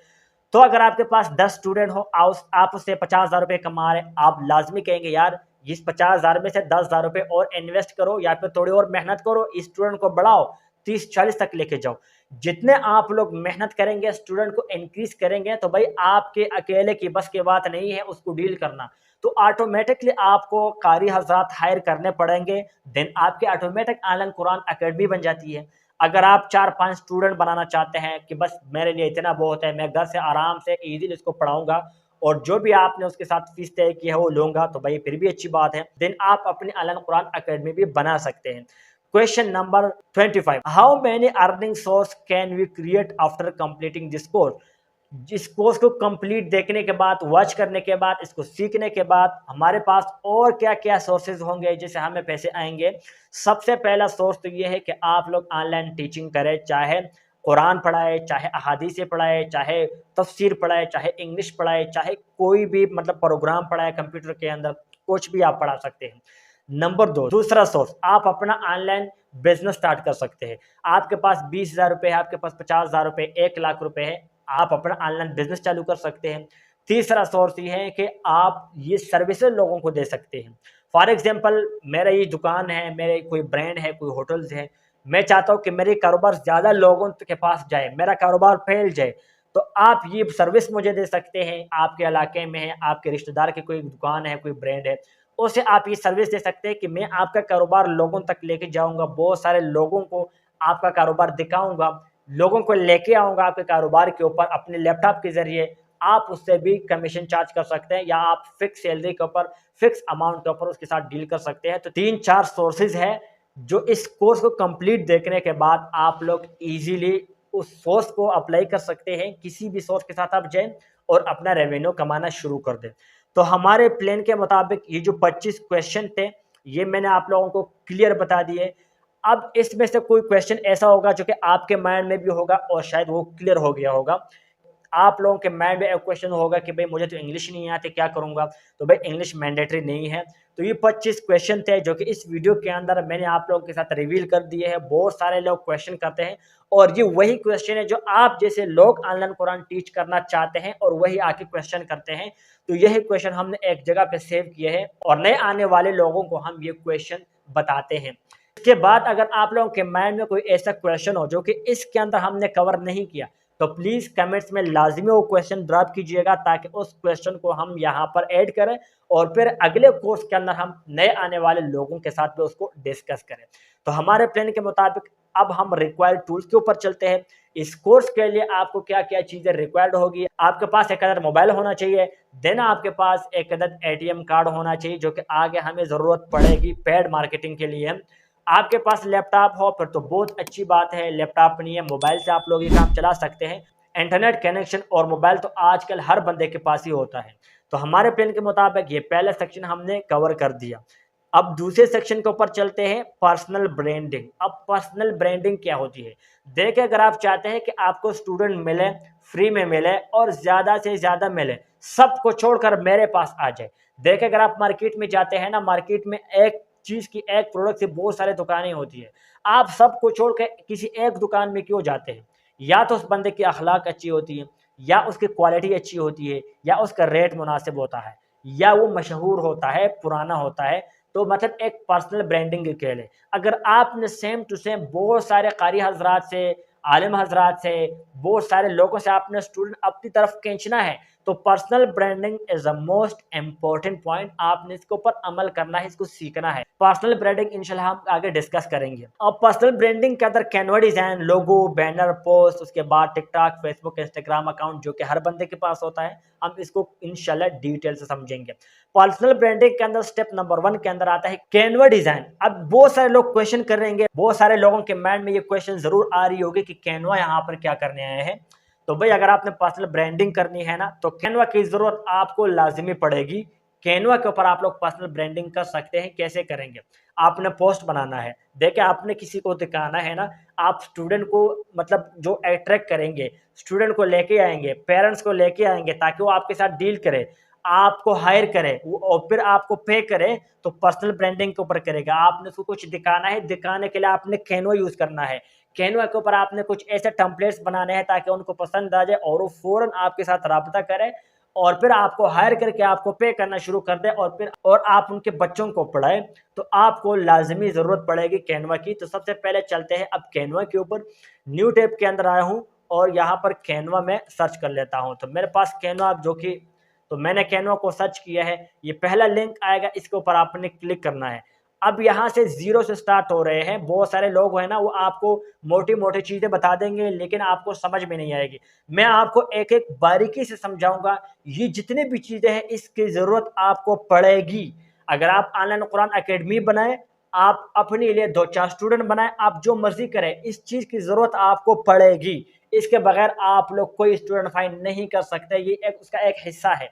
Speaker 1: तो अगर आपके पास 10 स्टूडेंट हो, आप उससे 50,000 रुपए कमा रहे, आप लाजमी कहेंगे यार इस 50,000 में से 10,000 रुपए और इन्वेस्ट करो या फिर थोड़ी और मेहनत करो, इस स्टूडेंट को बढ़ाओ, 30-40 तक लेके जाओ। जितने आप लोग मेहनत करेंगे, स्टूडेंट को इंक्रीज करेंगे, तो भाई आपके अकेले की बस की बात नहीं है उसको डील करना। तो ऑटोमेटिकली आपको कारी हजरात हायर करने पड़ेंगे, देन आपके ऑटोमेटिक ऑनलाइन कुरान अकेडमी बन जाती है। अगर आप 4-5 स्टूडेंट बनाना चाहते हैं कि बस मेरे लिए इतना बहुत है, मैं घर से आराम से इजीली इसको पढ़ाऊंगा और जो भी आपने उसके साथ फीस तय की है वो लूंगा, तो भाई फिर भी अच्छी बात है, देन आप अपनी ऑनलाइन कुरान अकेडमी भी बना सकते हैं। Question number 25, how many earning source can we create after completing this course. इस कोर्स को कंप्लीट देखने के बाद, वॉच करने के बाद, इसको सीखने के बाद हमारे पास और क्या क्या सोर्सेज होंगे जिससे हमें पैसे आएंगे। सबसे पहला सोर्स तो ये है कि आप लोग ऑनलाइन टीचिंग करें, चाहे कुरान पढ़ाए, चाहे अहादीसें पढ़ाए, चाहे तफसीर पढ़ाए, चाहे इंग्लिश पढ़ाए, चाहे कोई भी मतलब प्रोग्राम पढ़ाए कंप्यूटर के अंदर, कुछ भी आप पढ़ा सकते हैं। नंबर दो, दूसरा सोर्स, आप अपना ऑनलाइन बिजनेस स्टार्ट कर सकते हैं। आपके पास 20,000 रुपये है, आपके पास 50,000 रुपये, 1 लाख रुपये है, आप अपना ऑनलाइन बिजनेस चालू कर सकते हैं। तीसरा सोर्स ये है कि आप ये सर्विसेज लोगों को दे सकते हैं। फॉर एग्जांपल, मेरा ये दुकान है, मेरे कोई ब्रांड है, कोई होटल्स है, मैं चाहता हूँ कि मेरे कारोबार ज़्यादा लोगों के पास जाए, मेरा कारोबार फैल जाए, तो आप ये सर्विस मुझे दे सकते हैं। आपके इलाके में है, आपके रिश्तेदार की कोई दुकान है, कोई ब्रांड है, उसे आप ये सर्विस दे सकते हैं कि मैं आपका कारोबार लोगों तक लेके जाऊंगा, बहुत सारे लोगों को आपका कारोबार दिखाऊंगा, लोगों को लेके आऊंगा आपके कारोबार के ऊपर अपने लैपटॉप के जरिए। आप उससे भी कमीशन चार्ज कर सकते हैं, या आप फिक्स सैलरी के ऊपर, फिक्स अमाउंट के ऊपर उसके साथ डील कर सकते हैं। तो 3-4 सोर्सेज है जो इस कोर्स को कंप्लीट देखने के बाद आप लोग इजीली उस सोर्स को अप्लाई कर सकते हैं। किसी भी सोर्स के साथ आप जाएं और अपना रेवेन्यू कमाना शुरू कर दें। तो हमारे प्लान के मुताबिक ये जो 25 क्वेश्चन थे, ये मैंने आप लोगों को क्लियर बता दिए। अब इसमें से कोई क्वेश्चन ऐसा होगा जो कि आपके माइंड में भी होगा और शायद वो क्लियर हो गया होगा। आप लोगों के माइंड में एक क्वेश्चन होगा कि भाई मुझे तो इंग्लिश नहीं आती, क्या करूंगा? तो भाई इंग्लिश मैंडेटरी नहीं है। तो ये 25 क्वेश्चन थे जो कि इस वीडियो के अंदर मैंने आप लोगों के साथ रिवील कर दिए हैं। बहुत सारे लोग क्वेश्चन करते हैं और ये वही क्वेश्चन है जो आप जैसे लोग ऑनलाइन कुरान टीच करना चाहते हैं और वही आके क्वेश्चन करते हैं। तो यही क्वेश्चन हमने एक जगह पे सेव किए हैं और नए आने वाले लोगों को हम ये क्वेश्चन बताते हैं। इसके बाद अगर आप लोगों के माइंड में कोई ऐसा क्वेश्चन हो जो कि इसके अंदर हमने कवर नहीं किया, तो प्लीज कमेंट्स में लाजमी वो क्वेश्चन ड्रॉप कीजिएगा, ताकि उस क्वेश्चन को हम यहाँ पर ऐड करें और फिर अगले कोर्स के अंदर हम नए आने वाले लोगों के साथ भी उसको डिस्कस करें। तो हमारे प्लान के मुताबिक अब हम रिक्वायर्ड टूल्स के ऊपर चलते हैं। इस कोर्स के लिए आपको क्या क्या चीजें रिक्वायर्ड होगी? आपके पास एक अदद मोबाइल होना चाहिए, देन आपके पास एक अदद एटीएम कार्ड होना चाहिए जो कि आगे हमें जरूरत पड़ेगी पेड मार्केटिंग के लिए। आपके पास लैपटॉप हो फिर तो बहुत अच्छी बात है, लैपटॉप नहीं है, मोबाइल से आप लोग ये काम चला सकते हैं। इंटरनेट कनेक्शन और मोबाइल तो आजकल हर बंदे के पास ही होता है। तो हमारे प्लान के मुताबिक ये पहला सेक्शन हमने कवर कर दिया। अब दूसरे सेक्शन के ऊपर चलते हैं, पर्सनल ब्रांडिंग। अब पर्सनल ब्रांडिंग क्या होती है? देखिए, अगर आप चाहते हैं कि आपको स्टूडेंट मिले, फ्री में मिले और ज़्यादा से ज़्यादा मिले, सबको छोड़कर मेरे पास आ जाए। देखिए, अगर आप मार्केट में जाते हैं ना, मार्केट में एक चीज़ की, एक प्रोडक्ट से बहुत सारे दुकानें होती है। आप सबको छोड़ के किसी एक दुकान में क्यों जाते हैं? या तो उस बंदे की अखलाक अच्छी होती है, या उसकी क्वालिटी अच्छी होती है, या उसका रेट मुनासिब होता है, या वो मशहूर होता है, पुराना होता है। तो मतलब एक पर्सनल ब्रांडिंग के लिए अगर आपने सेम टू सेम बहुत सारे कारी हजरात से, आलिम हजरात से, बहुत सारे लोगों से आपने स्टूडेंट अपनी तरफ खींचना है, तो personal branding is the most important point. आपने इसके ऊपर अमल करना है, इसको सीखना है। पर्सनल ब्रांडिंग इंशाल्लाह हम आगे डिस्कस करेंगे। और पर्सनल ब्रांडिंग के अंदर कैनवा डिजाइन, लोगो, बैनर, पोस्ट, उसके बाद टिकटॉक, फेसबुक, इंस्टाग्राम अकाउंट जो कि हर बंदे के पास होता है, हम इसको इंशाल्लाह डिटेल से समझेंगे। पर्सनल ब्रांडिंग के अंदर स्टेप नंबर 1 के अंदर आता है कैनवा डिजाइन। अब बहुत सारे लोग क्वेश्चन कर रहेंगे, बहुत सारे लोगों के माइंड में ये क्वेश्चन जरूर आ रही होगी कि कैनवा यहाँ पर क्या करने आए हैं। तो भाई, अगर आपने पर्सनल ब्रांडिंग करनी है ना, तो कैनवा की जरूरत आपको लाजिमी पड़ेगी। कैनवा के ऊपर आप लोग पर्सनल ब्रांडिंग कर सकते हैं। कैसे करेंगे? आपने पोस्ट बनाना है, देखिए आपने किसी को दिखाना है ना, आप स्टूडेंट को मतलब जो अट्रैक्ट करेंगे, स्टूडेंट को लेके आएंगे, पेरेंट्स को लेके आएंगे, ताकि वो आपके साथ डील करे, आपको हायर करे और फिर आपको पे करे। तो पर्सनल ब्रांडिंग के ऊपर करेगा। आपने उसको कुछ दिखाना है, दिखाने के लिए आपने कैनवा यूज करना है। कैनवा के ऊपर आपने कुछ ऐसे टेम्पलेट्स बनाने हैं ताकि उनको पसंद आ जाए और वो फौरन आपके साथ राब्ता करे और फिर आपको हायर करके आपको पे करना शुरू कर दे और आप उनके बच्चों को पढ़ाए। तो आपको लाजमी ज़रूरत पड़ेगी कैनवा की। तो सबसे पहले चलते हैं अब कैनवा के ऊपर। न्यू टैब के अंदर आया हूँ और यहाँ पर कैनवा में सर्च कर लेता हूँ। तो मेरे पास कैनवा जो कि तो मैंने कैनवा को सर्च किया है। ये पहला लिंक आएगा, इसके ऊपर आपने क्लिक करना है। अब यहाँ से जीरो से स्टार्ट हो रहे हैं। बहुत सारे लोग हैं ना, वो आपको मोटी मोटी चीज़ें बता देंगे लेकिन आपको समझ में नहीं आएगी। मैं आपको एक एक बारीकी से समझाऊंगा। ये जितनी भी चीज़ें हैं इसकी ज़रूरत आपको पड़ेगी। अगर आप ऑनलाइन कुरान एकेडमी बनाए, आप अपने लिए 2-4 स्टूडेंट बनाए, आप जो मर्जी करें, इस चीज़ की ज़रूरत आपको पड़ेगी। इसके बगैर आप लोग कोई स्टूडेंट फाइंड नहीं कर सकते, ये एक उसका एक हिस्सा है।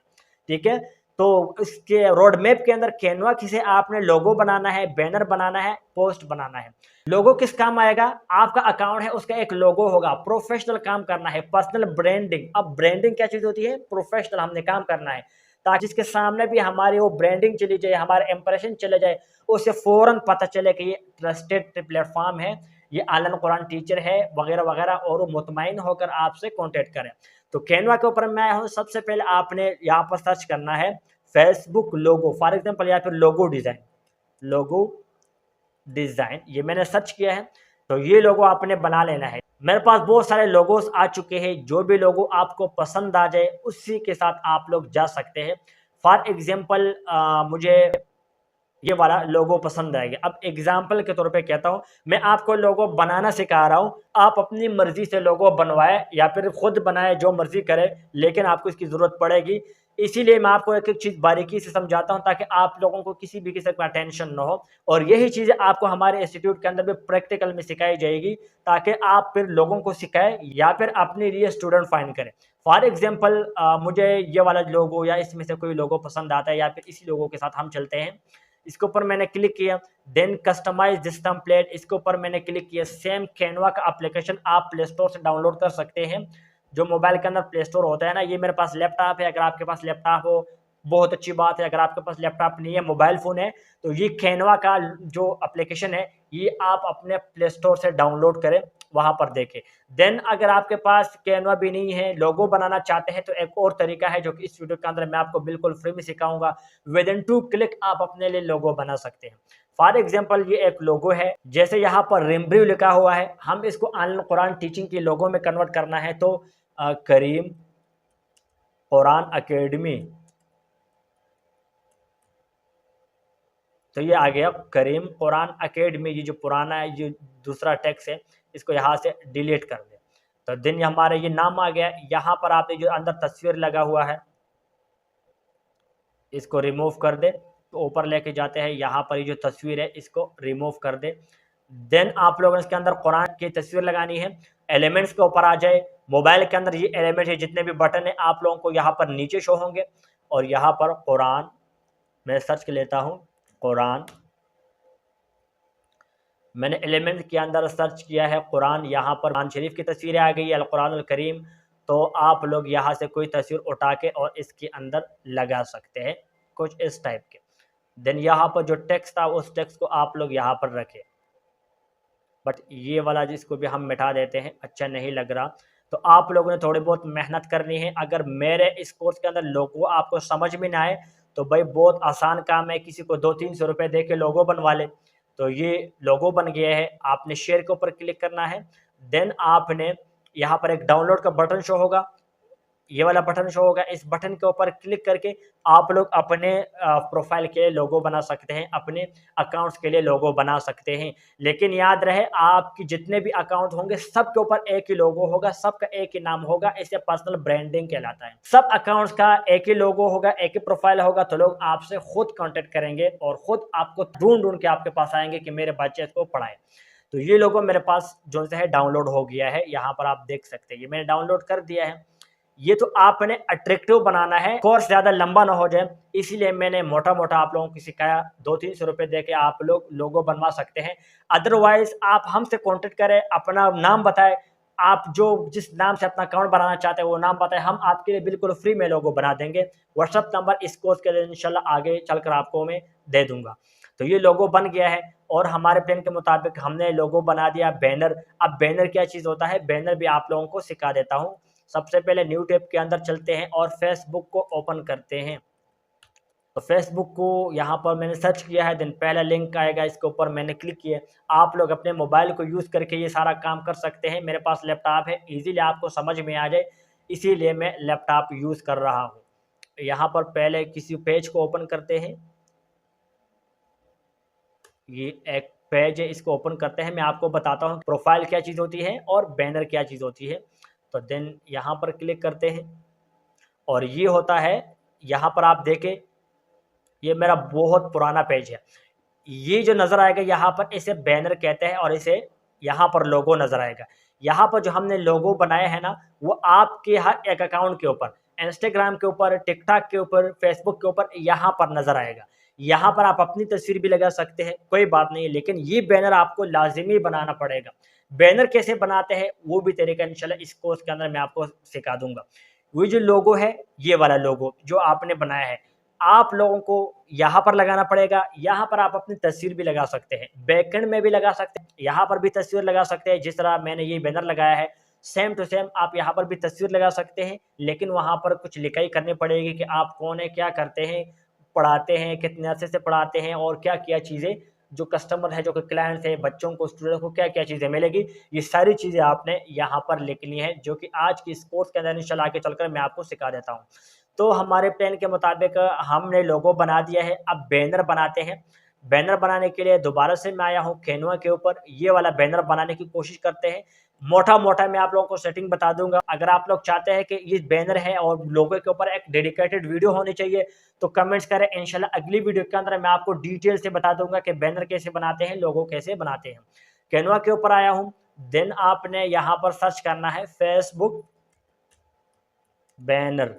Speaker 1: ठीक है, तो इसके रोड मैप के अंदर कैनवा से आपने लोगो बनाना है, बैनर बनाना है, पोस्ट बनाना है। लोगो किस काम आएगा? आपका अकाउंट है उसका एक लोगो होगा, प्रोफेशनल काम करना है, पर्सनल ब्रांडिंग। अब ब्रांडिंग क्या चीज होती है? प्रोफेशनल हमने काम करना है, ताकि जिसके सामने भी हमारी वो ब्रांडिंग चली जाए, हमारा इंप्रेशन चले जाए, उसे फौरन पता चले कि ये ट्रस्टेड प्लेटफॉर्म है, ये ऑनलाइन कुरान टीचर है वगैरह वगैरह, और वो मुतमईन होकर आपसे कांटेक्ट करें। तो कैनवा के ऊपर मैं हूँ, सबसे पहले आपने यहाँ पर सर्च करना है फेसबुक लोगो फॉर एग्जांपल, या फिर लोगो डिज़ाइन। लोगो डिज़ाइन ये मैंने सर्च किया है, तो ये लोगो आपने बना लेना है। मेरे पास बहुत सारे लोगोस आ चुके हैं, जो भी लोगो आपको पसंद आ जाए उसी के साथ आप लोग जा सकते हैं। फॉर एग्जांपल मुझे ये वाला लोगो पसंद आएगा। अब एग्जाम्पल के तौर पे कहता हूँ, मैं आपको लोगो बनाना सिखा रहा हूँ, आप अपनी मर्जी से लोगो बनवाए या फिर खुद बनाए, जो मर्जी करे, लेकिन आपको इसकी ज़रूरत पड़ेगी। इसीलिए मैं आपको एक एक चीज़ बारीकी से समझाता हूँ, ताकि आप लोगों को किसी भी किस्म का टेंशन ना हो। और यही चीज़ें आपको हमारे इंस्टीट्यूट के अंदर भी प्रैक्टिकल में सिखाई जाएगी, ताकि आप फिर लोगों को सिखाएं या फिर अपने लिए स्टूडेंट फाइंड करें। फॉर एग्जाम्पल मुझे ये वाला लोगो या इसमें से कोई लोगो पसंद आता है, या फिर इसी लोगो के साथ हम चलते हैं। इसके ऊपर मैंने क्लिक किया, देन कस्टमाइज दिस टेम्पलेट, इसके ऊपर मैंने क्लिक किया। सेम कैनवा का एप्लीकेशन आप प्ले स्टोर से डाउनलोड कर सकते हैं, जो मोबाइल के अंदर प्ले स्टोर होता है ना। ये मेरे पास लैपटॉप है, अगर आपके पास लैपटॉप हो बहुत अच्छी बात है, अगर आपके पास लैपटॉप नहीं है, मोबाइल फ़ोन है, तो ये कैनवा का जो एप्लीकेशन है ये आप अपने प्ले स्टोर से डाउनलोड करें, वहाँ पर देखें। देन अगर आपके पास कैनवा भी नहीं है, लोगो बनाना चाहते हैं, तो एक और तरीका है जो कि इस वीडियो के अंदर मैं आपको बिल्कुल फ्री में सिखाऊंगा। विद इन 2 क्लिक आप अपने लिए लोगो बना सकते हैं। फॉर एग्जाम्पल ये एक लोगो है, जैसे यहाँ पर रिम्ब्रिव लिखा हुआ है, हम इसको ऑनलाइन कुरान टीचिंग के लोगो में कन्वर्ट करना है, तो करीम कुरान अकेडमी, तो ये आ गया करीम कुरान अकेडमी। ये जो पुराना है, ये दूसरा टेक्स्ट है, इसको यहाँ से डिलीट कर दे। तो दिन हमारे ये नाम आ गया। यहाँ पर आपने जो अंदर तस्वीर लगा हुआ है इसको रिमूव कर दे, तो ऊपर लेके जाते हैं, यहाँ पर ये जो तस्वीर है इसको रिमूव कर दे। देन आप लोगों ने इसके अंदर कुरान की तस्वीर लगानी है। एलिमेंट्स के ऊपर आ जाए, मोबाइल के अंदर ये एलिमेंट है, जितने भी बटन है आप लोगों को यहाँ पर नीचे शो होंगे, और यहाँ पर कुरान मैं सर्च कर लेता हूँ। कुरान मैंने एलिमेंट के अंदर सर्च किया है कुरान, यहाँ पर कुरान शरीफ की तस्वीरें आ गई है, अल कुरान अल करीम। तो आप लोग यहाँ से कोई तस्वीर उठा के और इसके अंदर लगा सकते हैं, कुछ इस टाइप के। देन यहाँ पर जो टेक्स्ट था उस टेक्स्ट को आप लोग यहाँ पर रखें, बट ये वाला जिसको भी हम मिटा देते हैं, अच्छा नहीं लग रहा। तो आप लोगों ने थोड़ी बहुत मेहनत करनी है। अगर मेरे इस कोर्स के अंदर लोगो आपको समझ में ना आए, तो भाई बहुत आसान काम है, किसी को 200-300 रुपये दे के लोगो बनवा ले। तो ये लोगो बन गया है, आपने शेयर के ऊपर क्लिक करना है। देन आपने यहाँ पर एक डाउनलोड का बटन शो होगा, ये वाला बटन शो होगा, इस बटन के ऊपर क्लिक करके आप लोग अपने प्रोफाइल के लिए लोगो बना सकते हैं, अपने अकाउंट्स के लिए लोगो बना सकते हैं। लेकिन याद रहे, आपकी जितने भी अकाउंट होंगे सबके ऊपर एक ही लोगो होगा, सबका एक ही नाम होगा, इसे पर्सनल ब्रांडिंग कहलाता है। सब अकाउंट्स का एक ही लोगो होगा, एक ही प्रोफाइल होगा, तो लोग आपसे खुद कॉन्टेक्ट करेंगे और खुद आपको ढूंढ ढूंढ के आपके पास आएंगे कि मेरे बच्चे इसको पढ़ाएं। तो ये लोगो मेरे पास जो है डाउनलोड हो गया है, यहाँ पर आप देख सकते हैं, ये मैंने डाउनलोड कर दिया है। ये तो आपने अट्रैक्टिव बनाना है, कोर्स ज़्यादा लंबा ना हो जाए, इसीलिए मैंने मोटा मोटा आप लोगों को सिखाया। 200-300 रुपये दे के आप लोग लोगो बनवा सकते हैं। अदरवाइज आप हमसे कांटेक्ट करें, अपना नाम बताएं, आप जो जिस नाम से अपना अकाउंट बनाना चाहते हैं वो नाम बताएं, हम आपके लिए बिल्कुल फ्री में लोगो बना देंगे। व्हाट्सअप नंबर इस कोर्स के लिए इंशाल्लाह आगे चलकर आपको मैं दे दूंगा। तो ये लोगो बन गया है, और हमारे प्लान के मुताबिक हमने लोगो बना दिया। बैनर, अब बैनर क्या चीज़ होता है, बैनर भी आप लोगों को सिखा देता हूँ। सबसे पहले न्यू टैब के अंदर चलते हैं और फेसबुक को ओपन करते हैं। तो फेसबुक को यहाँ पर मैंने सर्च किया है, देन पहला लिंक आएगा, इसके ऊपर मैंने क्लिक किया। आप लोग अपने मोबाइल को यूज़ करके ये सारा काम कर सकते हैं। मेरे पास लैपटॉप है, इजीली आपको समझ में आ जाए, इसीलिए मैं लैपटॉप यूज़ कर रहा हूँ। यहाँ पर पहले किसी पेज को ओपन करते हैं, ये एक पेज है, इसको ओपन करते हैं। मैं आपको बताता हूँ प्रोफाइल क्या चीज़ होती है और बैनर क्या चीज़ होती है। तो देन यहाँ पर क्लिक करते हैं, और ये होता है, यहाँ पर आप देखें, ये मेरा बहुत पुराना पेज है। ये जो नज़र आएगा यहाँ पर, इसे बैनर कहते हैं, और इसे यहाँ पर लोगो नज़र आएगा। यहाँ पर जो हमने लोगो बनाया है ना, वो आपके हर एक अकाउंट के ऊपर, इंस्टाग्राम के ऊपर, टिकटॉक के ऊपर, फेसबुक के ऊपर यहाँ पर नजर आएगा। यहाँ पर आप अपनी तस्वीर भी लगा सकते हैं, कोई बात नहीं है, लेकिन ये बैनर आपको लाजिमी बनाना पड़ेगा। बैनर कैसे बनाते हैं वो भी तरीका इंशाल्लाह इस कोर्स के अंदर मैं आपको सिखा दूंगा। वो जो लोगो है, ये वाला लोगो जो आपने बनाया है, आप लोगों को यहाँ पर लगाना पड़ेगा। यहाँ पर आप अपनी तस्वीर भी लगा सकते हैं, बैकएंड में भी लगा सकते हैं, यहाँ पर भी तस्वीर लगा सकते हैं। जिस तरह मैंने ये बैनर लगाया है, सेम टू सेम आप यहाँ पर भी तस्वीर लगा सकते हैं, लेकिन वहाँ पर कुछ लिखाई करनी पड़ेगी कि आप कौन है, क्या करते हैं, पढ़ाते हैं, कितने अरसे से पढ़ाते हैं, और क्या क्या चीज़ें जो कस्टमर है, जो क्लाइंट्स है, बच्चों को, स्टूडेंट को क्या क्या चीज़ें मिलेगी, ये सारी चीज़ें आपने यहाँ पर लिखनी है, जो कि आज की इस कोर्स के अंदर इंशाल्लाह आगे चलकर मैं आपको सिखा देता हूँ। तो हमारे प्लान के मुताबिक हमने लोगो बना दिया है, अब बैनर बनाते हैं। बैनर बनाने के लिए दोबारा से मैं आया हूँ कैनवा के ऊपर, ये वाला बैनर बनाने की कोशिश करते हैं। मोटा मोटा मैं आप लोगों को सेटिंग बता दूंगा। अगर आप लोग चाहते हैं कि ये बैनर है और लोगो के ऊपर एक डेडिकेटेड वीडियो होनी चाहिए, तो कमेंट्स करें, इंशाल्लाह अगली वीडियो के अंदर मैं आपको डिटेल से बता दूंगा कि बैनर कैसे बनाते हैं, लोगो कैसे बनाते हैं। कैनवा के ऊपर आया हूँ, देन आपने यहाँ पर सर्च करना है फेसबुक बैनर।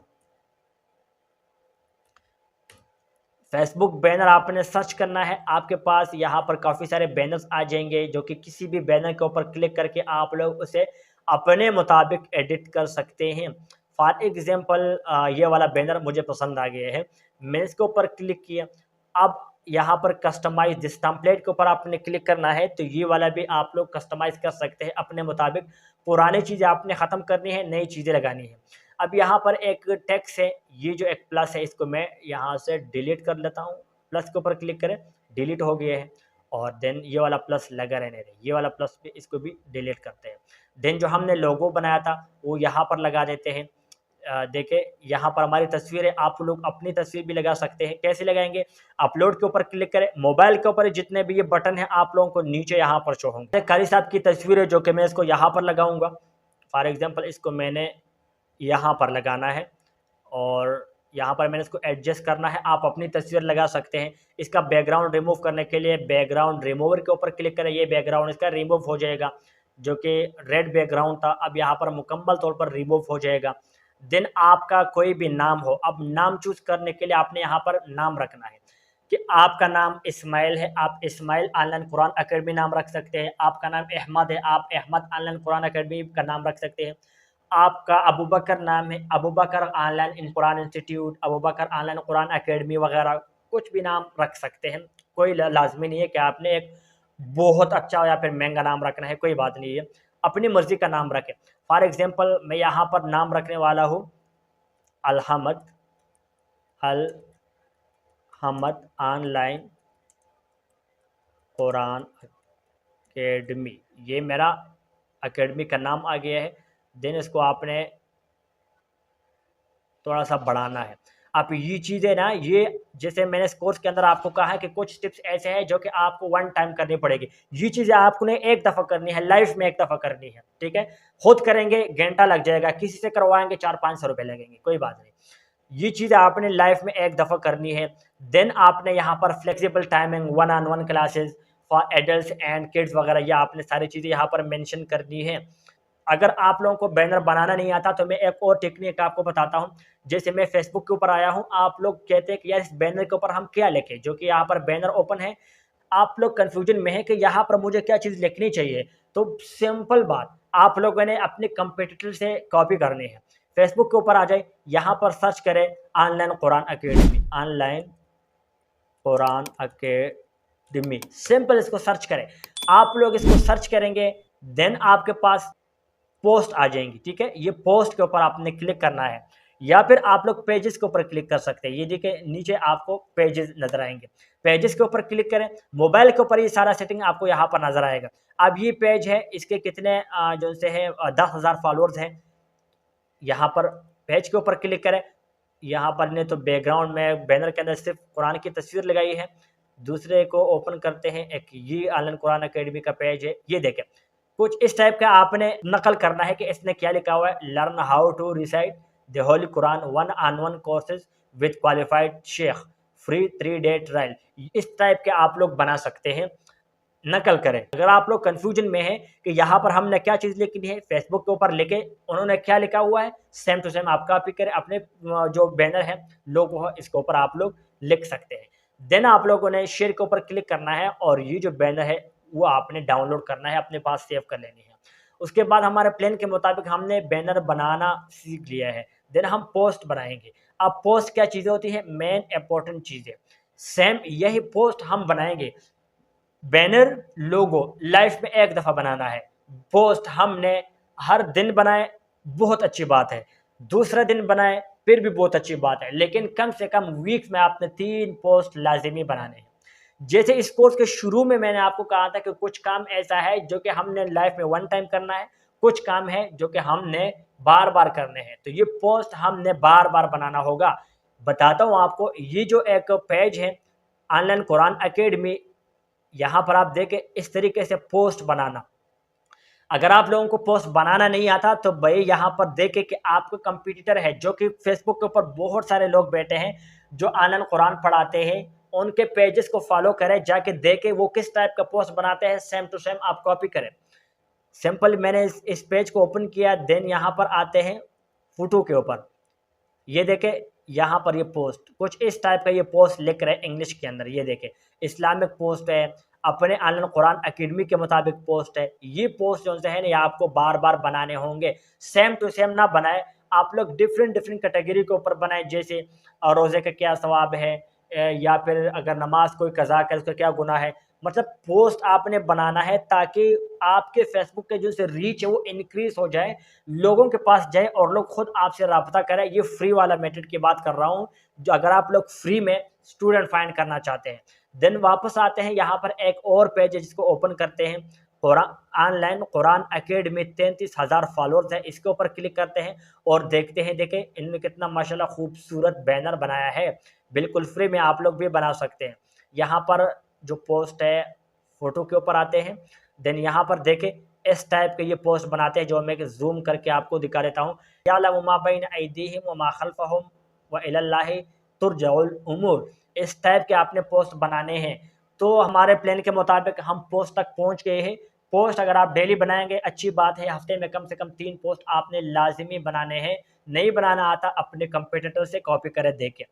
Speaker 1: फेसबुक बैनर आपने सर्च करना है, आपके पास यहाँ पर काफ़ी सारे बैनर्स आ जाएंगे, जो कि किसी भी बैनर के ऊपर क्लिक करके आप लोग उसे अपने मुताबिक एडिट कर सकते हैं। फॉर एग्जांपल ये वाला बैनर मुझे पसंद आ गया है, मैंने इसके ऊपर क्लिक किया। अब यहाँ पर कस्टमाइज दिस टेम्पलेट के ऊपर आपने क्लिक करना है, तो ये वाला भी आप लोग कस्टमाइज कर सकते हैं अपने मुताबिक। पुरानी चीज़ें आपने ख़त्म करनी है, नई चीज़ें लगानी है। अब यहाँ पर एक टेक्स्ट है, ये जो एक प्लस है, इसको मैं यहाँ से डिलीट कर लेता हूँ। प्लस के ऊपर क्लिक करें, डिलीट हो गया है। और देन ये वाला प्लस लगा रहने दें, ये वाला प्लस पे इसको भी डिलीट करते हैं। देन जो हमने लोगो बनाया था वो यहाँ पर लगा देते हैं। देखिए यहाँ पर हमारी तस्वीर है, आप लोग अपनी तस्वीर भी लगा सकते हैं। कैसे लगाएंगे? अपलोड के ऊपर क्लिक करें, मोबाइल के ऊपर जितने भी ये बटन है आप लोगों को नीचे यहाँ पर शो होंगे। कारी साहब की तस्वीर है, जो कि मैं इसको यहाँ पर लगाऊंगा। फॉर एग्जाम्पल इसको मैंने यहाँ पर लगाना है और यहाँ पर मैंने इसको एडजस्ट करना है। आप अपनी तस्वीर लगा सकते हैं। इसका बैकग्राउंड रिमूव करने के लिए बैकग्राउंड रिमूवर के ऊपर क्लिक करें, ये बैकग्राउंड इसका रिमूव हो जाएगा, जो कि रेड बैकग्राउंड था, अब यहाँ पर मुकम्मल तौर पर रिमूव हो जाएगा। देन आपका कोई भी नाम हो, अब नाम चूज करने के लिए आपने यहाँ पर नाम रखना है कि आपका नाम इस्माइल है, आप इस्माइल ऑनलाइन कुरान अकेडमी नाम रख सकते हैं। आपका नाम अहमद है, आप अहमद ऑनलाइन कुरान अकेडमी का नाम रख सकते हैं। आपका अबू बकर नाम है, Abu Bakr online in Quran institute, Abu Bakr online Quran academy वगैरह कुछ भी नाम रख सकते हैं। कोई लाजमी नहीं है कि आपने एक बहुत अच्छा या फिर महंगा नाम रखना है, कोई बात नहीं है, अपनी मर्जी का नाम रखें। फॉर एग्जांपल मैं यहाँ पर नाम रखने वाला हूँ अलहमद, अलहमद ऑनलाइन कुरान अकेडमी, ये मेरा अकेडमी का नाम आ गया है। देन इसको आपने थोड़ा सा बढ़ाना है। आप ये चीज़ें ना, ये जैसे मैंने इस कोर्स के अंदर आपको कहा है कि कुछ टिप्स ऐसे हैं जो कि आपको वन टाइम करनी पड़ेगी। ये चीज़ें आपने एक दफ़ा करनी है, लाइफ में एक दफ़ा करनी है, ठीक है। खुद करेंगे घंटा लग जाएगा, किसी से करवाएंगे 400-500 रुपये लगेंगे, कोई बात नहीं। ये चीज़ आपने लाइफ में एक दफ़ा करनी है। देन आपने यहाँ पर flexible timing, 1-on-1 classes for adult and kids वगैरह, ये आपने सारी चीज़ें यहाँ पर मेंशन करनी है। अगर आप लोगों को बैनर बनाना नहीं आता तो मैं एक और टेक्निक आपको बताता हूँ। जैसे मैं फेसबुक के ऊपर आया हूँ, आप लोग कहते हैं कि यार इस बैनर के ऊपर हम क्या लिखें, जो कि यहाँ पर बैनर ओपन है, आप लोग कंफ्यूजन में है कि यहाँ पर मुझे क्या चीज़ लिखनी चाहिए। तो सिंपल बात, आप लोगों ने अपने कंपटीटर से कॉपी करनी है। फेसबुक के ऊपर आ जाए, यहाँ पर सर्च करें online Quran academy, online Quran academy, simple इसको सर्च करें। आप लोग इसको सर्च करेंगे, देन आपके पास पोस्ट आ जाएंगी, ठीक है। ये पोस्ट के ऊपर आपने क्लिक करना है, या फिर आप लोग पेजेस के ऊपर क्लिक कर सकते हैं। ये देखिए नीचे आपको पेजेस नजर आएंगे, पेजेस के ऊपर क्लिक करें। मोबाइल के ऊपर ये सारा सेटिंग आपको यहाँ पर नजर आएगा। अब ये पेज है, इसके कितने जो से है 10,000 फॉलोअर्स हैं। यहाँ पर पेज के ऊपर क्लिक करें। यहाँ पर ने तो बैकग्राउंड में बैनर के अंदर सिर्फ कुरान की तस्वीर लगाई है। दूसरे को ओपन करते हैं, एक ये ऑनलाइन कुरान अकेडमी का पेज है, ये देखें कुछ इस टाइप का आपने नकल करना है कि इसने क्या लिखा हुआ है, learn how to recite the holy Quran 1-on-1 courses with qualified sheikh, free 3-day trial. इस टाइप के आप लोग बना सकते हैं। नकल करें। अगर आप लोग कंफ्यूजन में हैं कि यहाँ पर हमने क्या चीज़ लिखी है, फेसबुक के ऊपर लिखे उन्होंने क्या लिखा हुआ है, सेम टू सेम आप कॉपी करें, अपने जो बैनर है, लोगो है, इसके ऊपर आप लोग लिख सकते हैं। देन आप लोगों ने शेयर के ऊपर क्लिक करना है और ये जो बैनर है वो आपने डाउनलोड करना है, अपने पास सेव कर लेनी है। उसके बाद हमारे प्लान के मुताबिक हमने बैनर बनाना सीख लिया है। देन हम पोस्ट बनाएंगे। अब पोस्ट क्या चीज़ें होती है, मेन इंपॉर्टेंट चीज़ें, सेम यही पोस्ट हम बनाएंगे। बैनर लोगो लाइफ में एक दफ़ा बनाना है, पोस्ट हमने हर दिन बनाए बहुत अच्छी बात है, दूसरा दिन बनाए फिर भी बहुत अच्छी बात है, लेकिन कम से कम वीक में आपने 3 पोस्ट लाजिमी बनाने हैं। जैसे इस कोर्स के शुरू में मैंने आपको कहा था कि कुछ काम ऐसा है जो कि हमने लाइफ में वन टाइम करना है, कुछ काम है जो कि हमने बार बार करने हैं, तो ये पोस्ट हमने बार बार बनाना होगा। बताता हूँ आपको, ये जो एक पेज है ऑनलाइन कुरान एकेडमी, यहाँ पर आप देखें इस तरीके से पोस्ट बनाना। अगर आप लोगों को पोस्ट बनाना नहीं आता तो भाई यहाँ पर देखें कि आपको कंपटीटर है जो कि फेसबुक के ऊपर बहुत सारे लोग बैठे हैं जो ऑनलाइन कुरान पढ़ाते हैं, उनके पेजेस को फॉलो करें, जाके देखें वो किस टाइप का पोस्ट बनाते हैं, सेम टू सेम आप कॉपी करें। सिंपल मैंने इस पेज को ओपन किया, देन यहाँ पर आते हैं फोटो के ऊपर, ये देखें यहाँ पर ये पोस्ट कुछ इस टाइप का ये पोस्ट लिख रहे हैं इंग्लिश के अंदर, ये देखें इस्लामिक पोस्ट है, अपने ऑनलाइन कुरान एकेडमी के मुताबिक पोस्ट है। ये पोस्ट जो है ना ये आपको बार बार बनाने होंगे, सेम टू सेम ना बनाए, आप लोग डिफरेंट डिफरेंट कैटेगरी के ऊपर बनाए, जैसे रोज़े का क्या सवाब है, या फिर अगर नमाज कोई कज़ा करे उसका क्या गुनाह है। मतलब पोस्ट आपने बनाना है ताकि आपके फेसबुक के जो से रीच है वो इंक्रीज हो जाए, लोगों के पास जाए और लोग खुद आपसे रब्ता करें। ये फ्री वाला मेथड की बात कर रहा हूँ, जो अगर आप लोग फ्री में स्टूडेंट फाइंड करना चाहते हैं। देन वापस आते हैं, यहाँ पर एक और पेज है जिसको ओपन करते हैं, ऑनलाइन कुरान एकेडमी 33,000 फॉलोअर्स है, इसके ऊपर क्लिक करते हैं और देखते हैं, देखें इनमें कितना माशाल्लाह खूबसूरत बैनर बनाया है, बिल्कुल फ्री में आप लोग भी बना सकते हैं। यहाँ पर जो पोस्ट है फोटो के ऊपर आते हैं, देन यहाँ पर देखें इस टाइप के ये पोस्ट बनाते हैं, जो मैं जूम करके आपको दिखा देता हूँ। यालमु मा बैन अयदीहिम व मा खल्फहुम व इलल्लाहि तुरजउल उमूर, इस टाइप के आपने पोस्ट बनाने हैं। तो हमारे प्लान के मुताबिक हम पोस्ट तक पहुँच गए हैं। पोस्ट अगर आप डेली बनाएंगे अच्छी बात है, हफ्ते में कम से कम 3 पोस्ट आपने लाजिमी बनाने हैं। नहीं बनाना आता अपने कंपटीटर से कॉपी करें देखें।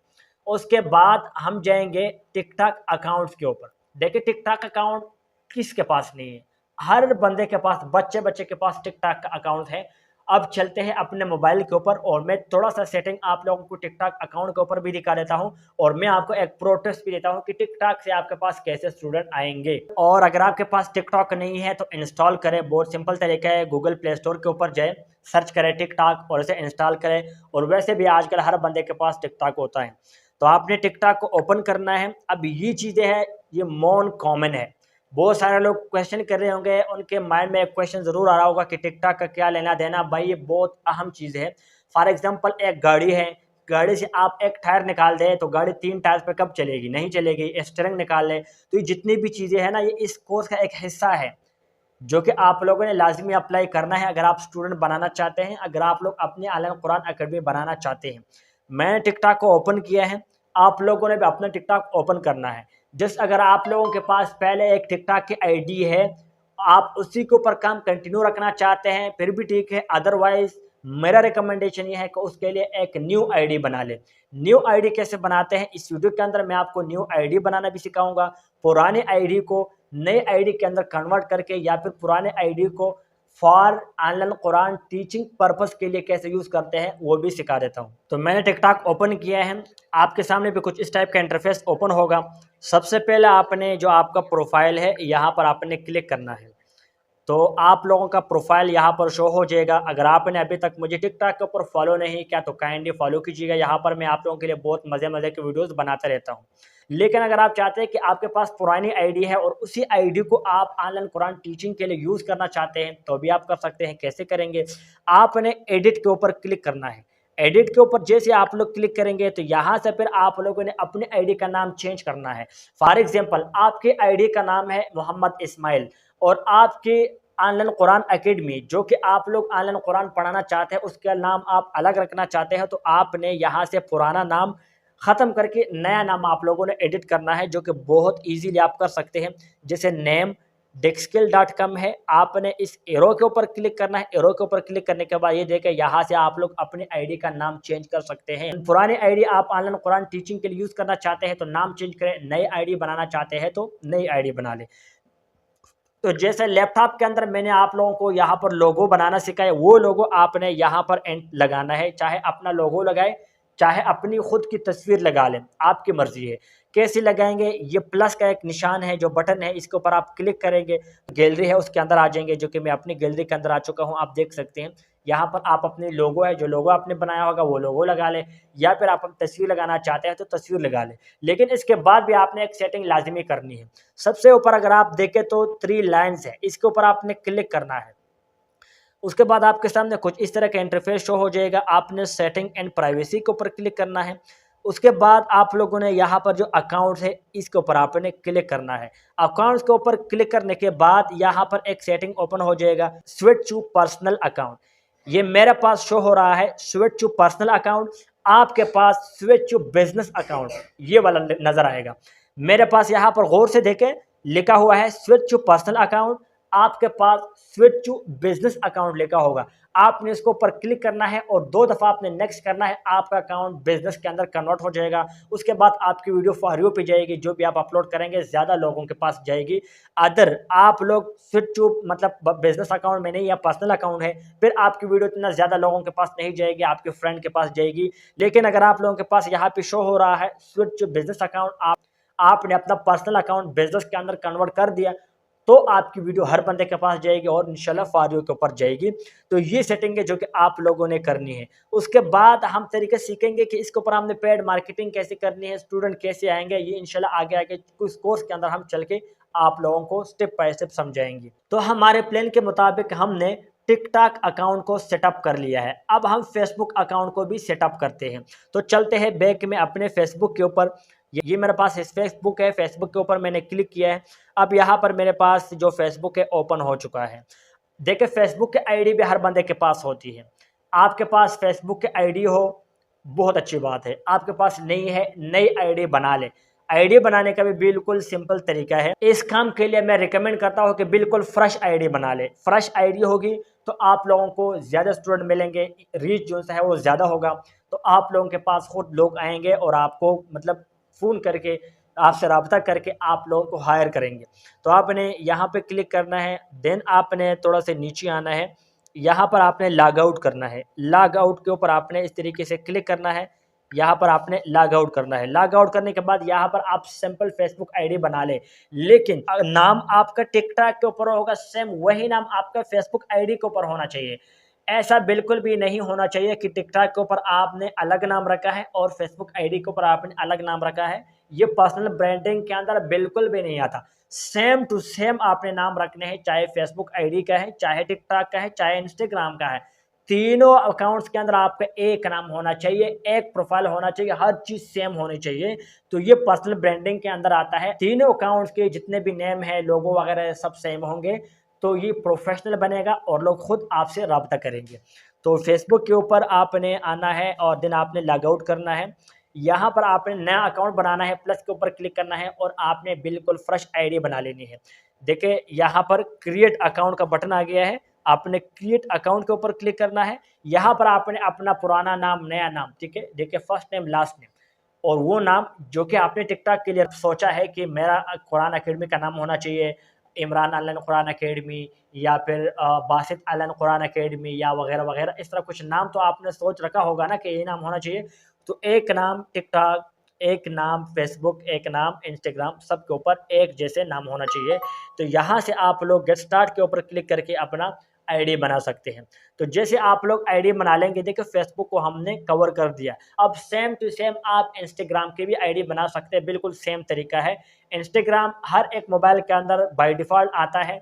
Speaker 1: उसके बाद हम जाएंगे टिकटॉक अकाउंट्स के ऊपर। देखिए टिकटॉक अकाउंट किसके पास नहीं है, हर बंदे के पास, बच्चे बच्चे के पास टिकटॉक का अकाउंट है। अब चलते हैं अपने मोबाइल के ऊपर और मैं थोड़ा सा सेटिंग आप लोगों को टिकटॉक अकाउंट के ऊपर भी दिखा देता हूं, और मैं आपको एक प्रो टिप्स भी देता हूं कि टिकटॉक से आपके पास कैसे स्टूडेंट आएंगे। और अगर आपके पास टिकटॉक नहीं है तो इंस्टॉल करें, बहुत सिंपल तरीका है, गूगल प्ले स्टोर के ऊपर जाए, सर्च करें टिकटॉक और इसे इंस्टॉल करें। और वैसे भी आजकल हर बंदे के पास टिकटॉक होता है, तो आपने टिकटॉक को ओपन करना है। अब ये चीज़ें हैं, ये मोन कॉमन है, बहुत सारे लोग क्वेश्चन कर रहे होंगे, उनके माइंड में एक क्वेश्चन ज़रूर आ रहा होगा कि टिकटॉक का क्या लेना देना। भाई ये बहुत अहम चीज़ है। फॉर एग्जांपल एक गाड़ी है, गाड़ी से आप एक टायर निकाल दें तो गाड़ी 3 टायर पे कब चलेगी, नहीं चलेगी। स्टीयरिंग निकाल लें, तो ये जितनी भी चीज़ें हैं ना, ये इस कोर्स का एक हिस्सा है जो कि आप लोगों ने लाजमी अप्लाई करना है अगर आप स्टूडेंट बनाना चाहते हैं, अगर आप लोग अपने ऑनलाइन कुरान एकेडमी बनाना चाहते हैं। मैंने टिकटॉक को ओपन किया है, आप लोगों ने भी अपना टिकटॉक ओपन करना है। जस्ट अगर आप लोगों के पास पहले एक टिकटॉक की आईडी है, आप उसी के ऊपर काम कंटिन्यू रखना चाहते हैं फिर भी ठीक है, अदरवाइज मेरा रिकमेंडेशन ये है कि उसके लिए एक न्यू आईडी बना ले। न्यू आईडी कैसे बनाते हैं इस वीडियो के अंदर मैं आपको न्यू आईडी बनाना भी सिखाऊंगा, पुराने आईडी को नए आईडी के अंदर कन्वर्ट करके या फिर पुराने आईडी को for online Quran teaching purpose के लिए कैसे यूज़ करते हैं वो भी सिखा देता हूँ। तो मैंने टिकटॉक ओपन किया है, आपके सामने भी कुछ इस टाइप का इंटरफेस ओपन होगा। सबसे पहले आपने जो आपका प्रोफाइल है यहाँ पर आपने क्लिक करना है, तो आप लोगों का प्रोफाइल यहाँ पर शो हो जाएगा। अगर आपने अभी तक मुझे टिकटॉक के ऊपर फॉलो नहीं किया तो काइंडली फॉलो कीजिएगा, यहाँ पर मैं आप लोगों के लिए बहुत मज़े मज़े के वीडियोस बनाता रहता हूँ। लेकिन अगर आप चाहते हैं कि आपके पास पुरानी आईडी है और उसी आईडी को आप ऑनलाइन कुरान टीचिंग के लिए यूज़ करना चाहते हैं तो भी आप कर सकते हैं। कैसे करेंगे, आपने एडिट के ऊपर क्लिक करना है। एडिट के ऊपर जैसे आप लोग क्लिक करेंगे तो यहाँ से फिर आप लोगों ने अपने आईडी का नाम चेंज करना है। फॉर एग्जांपल आपके आईडी का नाम है मोहम्मद इस्माइल और आपके ऑनलाइन कुरान एकेडमी जो कि आप लोग ऑनलाइन कुरान पढ़ाना चाहते हैं उसका नाम आप अलग रखना चाहते हैं, तो आपने यहाँ से पुराना नाम ख़त्म करके नया नाम आप लोगों ने एडिट करना है, जो कि बहुत इजीली आप कर सकते हैं। जैसे नेम Dexskill.com है। आपने इस एरो के ऊपर क्लिक करना है। एरो के ऊपर क्लिक करने के बाद ये देखें, यहाँ से आप लोग अपनी आईडी का नाम चेंज कर सकते हैं। पुरानी आईडी आप ऑनलाइन कुरान टीचिंग के लिए यूज़ करना चाहते हैं तो नाम चेंज करें, नई आईडी बनाना चाहते हैं तो नई आईडी बना लें। तो जैसे लैपटॉप के अंदर मैंने आप लोगों को यहाँ पर लोगो बनाना सिखाया, वो लोगो आपने यहाँ पर लगाना है। चाहे अपना लोगो लगाए, चाहे अपनी खुद की तस्वीर लगा लें, आपकी मर्जी है। कैसे लगाएंगे? ये प्लस का एक निशान है, जो बटन है, इसके ऊपर आप क्लिक करेंगे, गैलरी है उसके अंदर आ जाएंगे, जो कि मैं अपनी गैलरी के अंदर आ चुका हूँ, आप देख सकते हैं। यहाँ पर आप अपने लोगो है, जो लोगो आपने बनाया होगा वो लोगो लगा लें, या फिर आप तस्वीर लगाना चाहते हैं तो तस्वीर लगा लें। लेकिन इसके बाद भी आपने एक सेटिंग लाजमी करनी है। सबसे ऊपर अगर आप देखें तो 3 लाइन्स है, इसके ऊपर आपने क्लिक करना है। उसके बाद आपके सामने कुछ इस तरह का इंटरफेस शो हो जाएगा। आपने सेटिंग एंड प्राइवेसी के ऊपर क्लिक करना है। उसके बाद आप लोगों ने यहाँ पर जो अकाउंट है इसके ऊपर आपने क्लिक करना है। अकाउंट्स के ऊपर क्लिक करने के बाद यहाँ पर एक सेटिंग ओपन हो जाएगा, स्विच टू पर्सनल अकाउंट। ये मेरे पास शो हो रहा है स्विच टू पर्सनल अकाउंट, आपके पास स्विच टू बिजनेस अकाउंट ये वाला नजर आएगा। मेरे पास यहाँ पर गौर से देखें, लिखा हुआ है स्विच टू पर्सनल अकाउंट, आपके पास स्विच टू बिजनेस अकाउंट लिखा होगा। आपने इसको ऊपर क्लिक करना है और 2 दफ़ा आपने नेक्स्ट करना है, आपका अकाउंट बिजनेस के अंदर कन्वर्ट हो जाएगा। उसके बाद आपकी वीडियो फॉर यू पे जाएगी, जो भी आप अपलोड करेंगे ज़्यादा लोगों के पास जाएगी। अदर आप लोग स्विच टू मतलब बिजनेस अकाउंट में नहीं या पर्सनल अकाउंट है, फिर आपकी वीडियो इतना ज़्यादा लोगों के पास नहीं जाएगी, आपके फ्रेंड के पास जाएगी। लेकिन अगर आप लोगों के पास यहाँ पे शो हो रहा है स्विच टू बिजनेस अकाउंट, आपने अपना पर्सनल अकाउंट बिजनेस के अंदर कन्वर्ट कर दिया, तो आपकी वीडियो हर बंदे के पास जाएगी और इंशाल्लाह फॉर यू के ऊपर जाएगी। तो ये सेटिंग है जो कि आप लोगों ने करनी है। उसके बाद हम तरीके सीखेंगे कि इसके ऊपर हमने पेड मार्केटिंग कैसे करनी है, स्टूडेंट कैसे आएंगे, ये इंशाल्लाह आगे आगे कुछ कोर्स के अंदर हम चल के आप लोगों को स्टेप बाय स्टेप समझाएंगे। तो हमारे प्लान के मुताबिक हमने टिकटॉक अकाउंट को सेटअप कर लिया है। अब हम फेसबुक अकाउंट को भी सेटअप करते हैं। तो चलते हैं बैक में अपने फेसबुक के ऊपर। ये मेरे पास फेसबुक है, फेसबुक के ऊपर मैंने क्लिक किया है। अब यहाँ पर मेरे पास जो फेसबुक है ओपन हो चुका है। देखिए फेसबुक की आईडी भी हर बंदे के पास होती है। आपके पास फेसबुक की आईडी हो बहुत अच्छी बात है, आपके पास नहीं है नई आईडी बना ले। आईडी बनाने का भी बिल्कुल सिंपल तरीका है। इस काम के लिए मैं रिकमेंड करता हूँ कि बिल्कुल फ्रेश आईडी बना ले। फ्रेश आईडी होगी तो आप लोगों को ज़्यादा स्टूडेंट मिलेंगे, रीच जो है वो ज़्यादा होगा, तो आप लोगों के पास खुद लोग आएंगे और आपको मतलब फ़ोन करके आपसे रब्ता करके आप लोगों को हायर करेंगे। तो आपने यहाँ पे क्लिक करना है, देन आपने थोड़ा सा नीचे आना है, यहाँ पर आपने लॉग आउट करना है। लॉग आउट के ऊपर आपने इस तरीके से क्लिक करना है, यहाँ पर आपने लॉग आउट करना है। लॉग आउट करने के बाद यहाँ पर आप सिंपल फेसबुक आईडी बना ले, लेकिन नाम आपका टिकटॉक के ऊपर होगा, सेम वही नाम आपका फेसबुक आईडी के ऊपर होना चाहिए। ऐसा बिल्कुल भी नहीं होना चाहिए कि टिकटॉक के ऊपर आपने अलग नाम रखा है और फेसबुक आईडी के ऊपर आपने अलग नाम रखा है। ये पर्सनल ब्रांडिंग के अंदर बिल्कुल भी नहीं आता। सेम टू सेम आपने नाम रखने हैं, चाहे फेसबुक आईडी का है, चाहे टिकटॉक का है, चाहे इंस्टाग्राम का है। तीनों अकाउंट्स के अंदर आपका एक नाम होना चाहिए, एक प्रोफाइल होना चाहिए, हर चीज सेम होनी चाहिए। तो ये पर्सनल ब्रांडिंग के अंदर आता है। तीनों अकाउंट्स के जितने भी नेम है, लोगो वगैरह सब सेम होंगे, तो ये प्रोफेशनल बनेगा और लोग खुद आपसे रब्ता करेंगे। तो फेसबुक के ऊपर आपने आना है और दिन आपने लॉग आउट करना है। यहाँ पर आपने नया अकाउंट बनाना है, प्लस के ऊपर क्लिक करना है और आपने बिल्कुल फ्रेश आईडी बना लेनी है। देखिए यहाँ पर क्रिएट अकाउंट का बटन आ गया है, आपने क्रिएट अकाउंट के ऊपर क्लिक करना है। यहाँ पर आपने अपना पुराना नाम, नया नाम, ठीक है, देखिए फर्स्ट नेम लास्ट नेम, और वो नाम जो कि आपने टिकटॉक के लिए सोचा है कि मेरा कुरान अकेडमी का नाम होना चाहिए, इमरान ऑनलाइन कुरान अकेडमी, या फिर बासित ऑनलाइन कुरान अकेडमी, या वगैरह वगैरह, इस तरह कुछ नाम तो आपने सोच रखा होगा ना कि ये नाम होना चाहिए। तो एक नाम टिकटॉक, एक नाम फेसबुक, एक नाम इंस्टाग्राम, सब के ऊपर एक जैसे नाम होना चाहिए। तो यहाँ से आप लोग गेट स्टार्ट के ऊपर क्लिक करके अपना आईडी बना सकते हैं। तो जैसे आप लोग आईडी बना लेंगे, देखिए फेसबुक को हमने कवर कर दिया। अब सेम टू सेम आप इंस्टाग्राम की भी आईडी बना सकते हैं, बिल्कुल सेम तरीका है। इंस्टाग्राम हर एक मोबाइल के अंदर बाय डिफ़ॉल्ट आता है।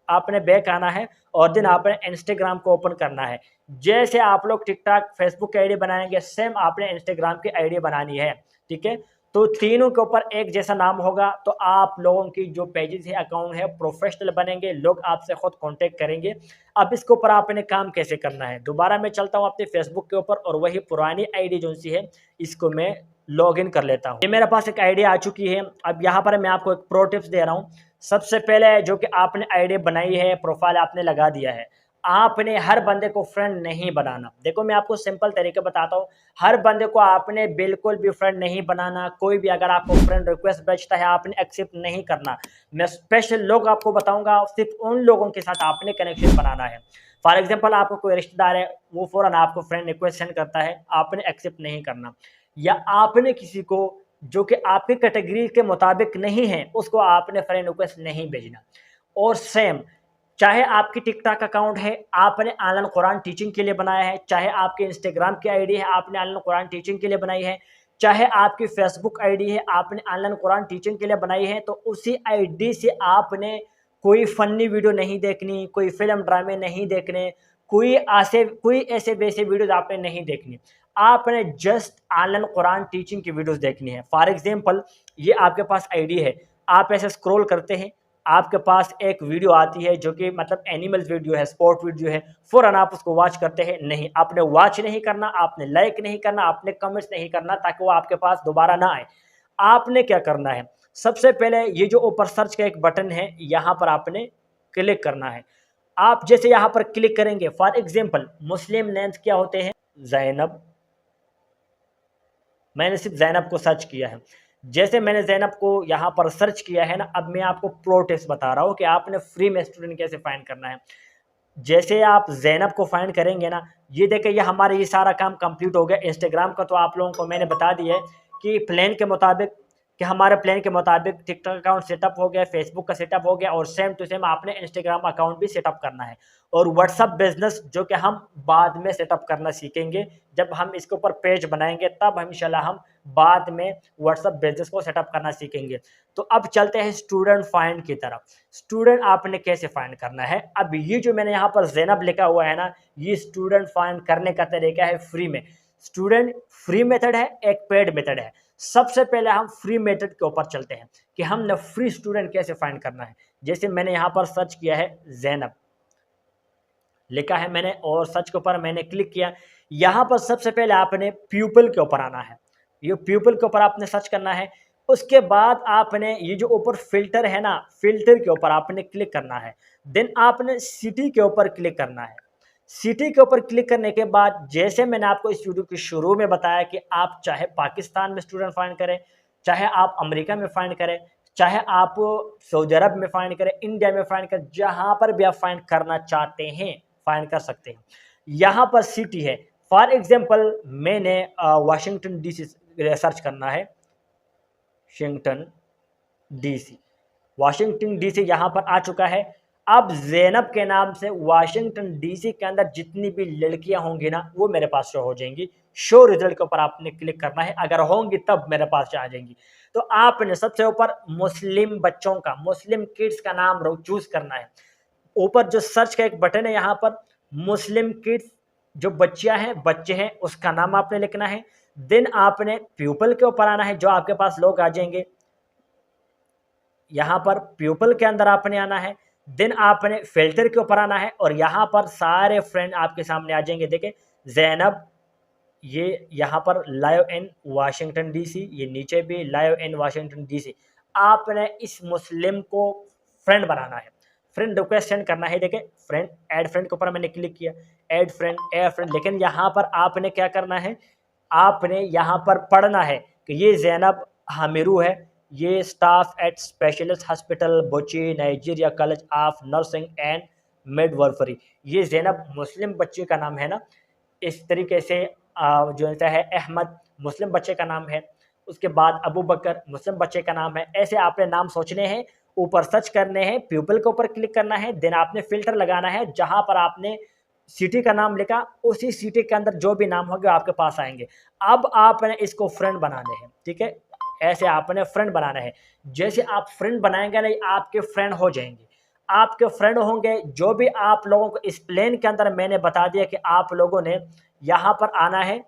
Speaker 1: आपने बैक आना है और दिन आपने इंस्टाग्राम को ओपन करना है। जैसे आप लोग टिकटॉक फेसबुक की आईडी बनाएंगे, सेम आपने इंस्टाग्राम की आईडी बनानी है, ठीक है। तो तीनों के ऊपर एक जैसा नाम होगा, तो आप लोगों की जो पेजेस है, अकाउंट है, प्रोफेशनल बनेंगे, लोग आपसे खुद कांटेक्ट करेंगे। अब इसके ऊपर आपने काम कैसे करना है, दोबारा मैं चलता हूँ अपने फेसबुक के ऊपर और वही पुरानी आईडी जो सी है इसको मैं लॉगिन कर लेता हूँ। ये मेरे पास एक आईडी आ चुकी है। अब यहाँ पर मैं आपको एक प्रो टिप्स दे रहा हूँ। सबसे पहले जो कि आपने आईडी बनाई है, प्रोफाइल आपने लगा दिया है, आपने हर बंदे को फ्रेंड नहीं बनाना। देखो मैं आपको सिंपल तरीके बताता हूँ, हर बंदे को आपने बिल्कुल भी फ्रेंड नहीं बनाना। कोई भी अगर आपको फ्रेंड रिक्वेस्ट भेजता है आपने एक्सेप्ट नहीं करना। मैं स्पेशल लोग आपको बताऊंगा, सिर्फ उन लोगों के साथ आपने कनेक्शन बनाना है। फॉर एग्जाम्पल आपको कोई रिश्तेदार है, वो फौरन आपको फ्रेंड रिक्वेस्ट सेंड करता है, आपने एक्सेप्ट नहीं करना। या आपने किसी को जो कि आपकी कैटेगरी के मुताबिक नहीं है उसको आपने फ्रेंड रिक्वेस्ट नहीं भेजना। और सेम चाहे आपकी टिकटॉक अकाउंट है आपने ऑनलाइन कुरान टीचिंग के लिए बनाया है, चाहे आपके इंस्टाग्राम की आईडी है आपने ऑनलाइन कुरान टीचिंग के लिए बनाई है, चाहे आपकी फेसबुक आईडी है आपने ऑनलाइन कुरान टीचिंग के लिए बनाई है, तो उसी आईडी से आपने कोई फनी वीडियो नहीं देखनी, कोई फिल्म ड्रामे नहीं देखने, कोई ऐसे वैसे वीडियोज आपने नहीं देखनी। आपने जस्ट ऑनलाइन कुरान टीचिंग की वीडियोस देखनी है। फॉर एग्जांपल ये आपके पास आईडी है, आप ऐसे स्क्रॉल करते हैं, आपके पास एक वीडियो आती है जो कि मतलब एनिमल्स वीडियो है, स्पोर्ट वीडियो है, फौरन आप उसको वॉच करते हैं। नहीं, आपने वॉच नहीं करना, आपने लाइक नहीं करना, आपने कमेंट्स नहीं करना, ताकि वो आपके पास दोबारा ना आए। आपने क्या करना है, सबसे पहले ये जो ऊपर सर्च का एक बटन है यहाँ पर आपने क्लिक करना है। आप जैसे यहाँ पर क्लिक करेंगे, फॉर एग्जाम्पल मुस्लिम नेम्स क्या होते हैं, जैनब, मैंने सिर्फ जैनब को सर्च किया है। जैसे मैंने जैनब को यहाँ पर सर्च किया है ना, अब मैं आपको प्रो टिप्स बता रहा हूँ कि आपने फ्री में स्टूडेंट कैसे फाइंड करना है। जैसे आप जैनब को फाइंड करेंगे ना, ये देखें ये हमारा ये सारा काम कंप्लीट हो गया। इंस्टाग्राम का तो आप लोगों को मैंने बता दिया है कि प्लान के मुताबिक, कि हमारे प्लान के मुताबिक टिकटॉक अकाउंट सेटअप हो गया, फेसबुक का सेटअप हो गया, और सेम टू सेम आपने इंस्टाग्राम अकाउंट भी सेटअप करना है। और व्हाट्सअप बिजनेस जो कि हम बाद में सेटअप करना सीखेंगे, जब हम इसके ऊपर पेज बनाएंगे तब हम इंशाल्लाह हम बाद में व्हाट्सअप बिजनेस को सेटअप करना सीखेंगे। तो अब चलते हैं स्टूडेंट फाइंड की तरफ। स्टूडेंट आपने कैसे फाइंड करना है, अब ये जो मैंने यहाँ पर जैनब लिखा हुआ है ना, ये स्टूडेंट फाइंड करने का तरीका है फ्री में। स्टूडेंट फ्री मेथड है, एक पेड मेथड है। सबसे पहले हम फ्री मेथड के ऊपर चलते हैं कि हमने फ्री स्टूडेंट कैसे फाइंड करना है। जैसे मैंने यहाँ पर सर्च किया है, जैनब लिखा है मैंने, और सर्च के ऊपर मैंने क्लिक किया। यहाँ पर सबसे पहले आपने प्यूपल के ऊपर आना है, ये प्यूपल के ऊपर आपने सर्च करना है। उसके बाद आपने ये जो ऊपर फिल्टर है ना, फिल्टर के ऊपर आपने क्लिक करना है। देन आपने सिटी के ऊपर क्लिक करना है। सिटी के ऊपर क्लिक करने के बाद जैसे मैंने आपको इस वीडियो के शुरू में बताया कि आप चाहे पाकिस्तान में स्टूडेंट फाइंड करें, चाहे आप अमेरिका में फाइंड करें, चाहे आप सऊदी अरब में फाइंड करें, इंडिया में फाइंड करें, जहां पर भी आप फाइंड करना चाहते हैं फाइंड कर सकते हैं। यहाँ पर सिटी है, फॉर एग्जाम्पल मैंने वाशिंगटन डीसी सर्च करना है, वाशिंगटन डीसी, वाशिंगटन डीसी यहाँ पर आ चुका है। अब जैनब के नाम से वाशिंगटन डीसी के अंदर जितनी भी लड़कियां होंगी ना, वो मेरे पास शो हो जाएंगी। शो रिजल्ट के ऊपर आपने क्लिक करना है, अगर होंगी तब मेरे पास आ जाएंगी। तो आपने सबसे ऊपर मुस्लिम बच्चों का, मुस्लिम किड्स का नाम चूज करना है। ऊपर जो सर्च का एक बटन है यहाँ पर मुस्लिम किड्स, जो बच्चियां हैं बच्चे हैं उसका नाम आपने लिखना है। देन आपने प्यूपल के ऊपर आना है, जो आपके पास लोग आ जाएंगे। यहाँ पर प्यूपल के अंदर आपने आना है। देन आपने फिल्टर के ऊपर आना है और यहाँ पर सारे फ्रेंड आपके सामने आ जाएंगे। देखें जैनब, ये यहाँ पर लाइव इन वाशिंगटन डीसी, ये नीचे भी लाइव इन वाशिंगटन डीसी। आपने इस मुस्लिम को फ्रेंड बनाना है, फ्रेंड रिक्वेस्ट सेंड करना है। देखें फ्रेंड, ऐड फ्रेंड के ऊपर मैंने क्लिक किया, ऐड फ्रेंड। लेकिन यहाँ पर आपने क्या करना है, आपने यहाँ पर पढ़ना है कि ये जैनब हामिरू है, ये staff at specialist hospital Bauchi, Nigeria college of nursing and midwifery. ये जैनब मुस्लिम बच्चे का नाम है ना। इस तरीके से जो है अहमद मुस्लिम बच्चे का नाम है, उसके बाद अबू बकर मुस्लिम बच्चे का नाम है। ऐसे आपने नाम सोचने हैं, ऊपर सर्च करने हैं, पीपल के ऊपर क्लिक करना है। देन आपने फिल्टर लगाना है, जहां पर आपने सिटी का नाम लिखा उसी सिटी के अंदर जो भी नाम होंगे आपके पास आएंगे। अब आपने इसको फ्रेंड बनाने हैं, ठीक है, ऐसे आपने फ्रेंड बनाना है। जैसे आप फ्रेंड बनाएंगे नहीं, आपके फ्रेंड हो जाएंगे, आपके फ्रेंड होंगे। जो भी आप लोगों को इस प्लेन के अंदर मैंने बता दिया कि आप लोगों ने यहाँ पर आना है।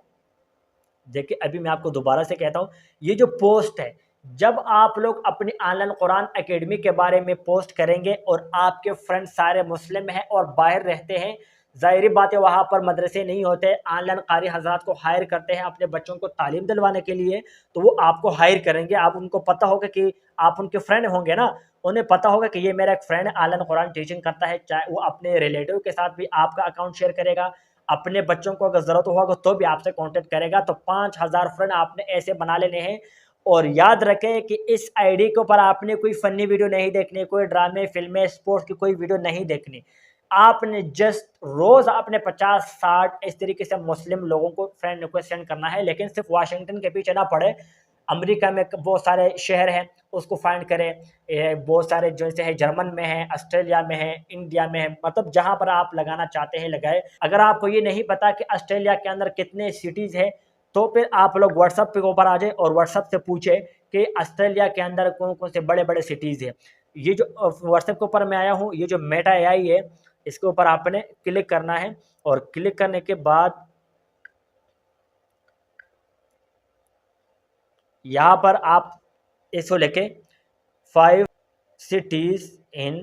Speaker 1: देखिए अभी मैं आपको दोबारा से कहता हूँ, ये जो पोस्ट है, जब आप लोग अपनी ऑनलाइन कुरान एकेडमी के बारे में पोस्ट करेंगे और आपके फ्रेंड सारे मुस्लिम हैं और बाहर रहते हैं, ज़ाहिर बात है वहाँ पर मदरसे नहीं होते, ऑनलाइन कारी हज़रात को हायर करते हैं अपने बच्चों को तालीम दिलवाने के लिए, तो वो आपको हायर करेंगे। आप उनको पता होगा कि आप उनके फ्रेंड होंगे ना, उन्हें पता होगा कि ये मेरा एक फ्रेंड ऑनलाइन कुरान टीचिंग करता है, चाहे वो अपने रिलेटिव के साथ भी आपका अकाउंट शेयर करेगा, अपने बच्चों को अगर ज़रूरत होगा तो भी आपसे कॉन्टेक्ट करेगा। तो 5000 फ्रेंड आपने ऐसे बना लेने हैं। और याद रखें कि इस आईडी के ऊपर आपने कोई फ़नी वीडियो नहीं देखनी, कोई ड्रामे, फ़िल्में, स्पोर्ट्स की कोई वीडियो नहीं देखनी। आपने जस्ट रोज़ आपने 50-60 इस तरीके से मुस्लिम लोगों को फ्रेंड रिक्वेस्ट सेंड करना है, लेकिन सिर्फ वाशिंगटन के पीछे ना पड़े। अमेरिका में बहुत सारे शहर हैं, उसको फाइंड करें। बहुत सारे जैसे है जर्मन में है, ऑस्ट्रेलिया में है, इंडिया में है, मतलब जहाँ पर आप लगाना चाहते हैं लगाए। अगर आपको ये नहीं पता कि ऑस्ट्रेलिया के अंदर कितने सिटीज़ है, तो फिर आप लोग व्हाट्सएप के ऊपर आ जाए और व्हाट्सएप से पूछे कि ऑस्ट्रेलिया के अंदर कौन कौन से बड़े बड़े सिटीज़ है। ये जो व्हाट्सएप के ऊपर मैं आया हूँ, ये जो मेटा एआई है, इसके ऊपर आपने क्लिक करना है। और क्लिक करने के बाद यहाँ पर आप इसको लेके 5 cities in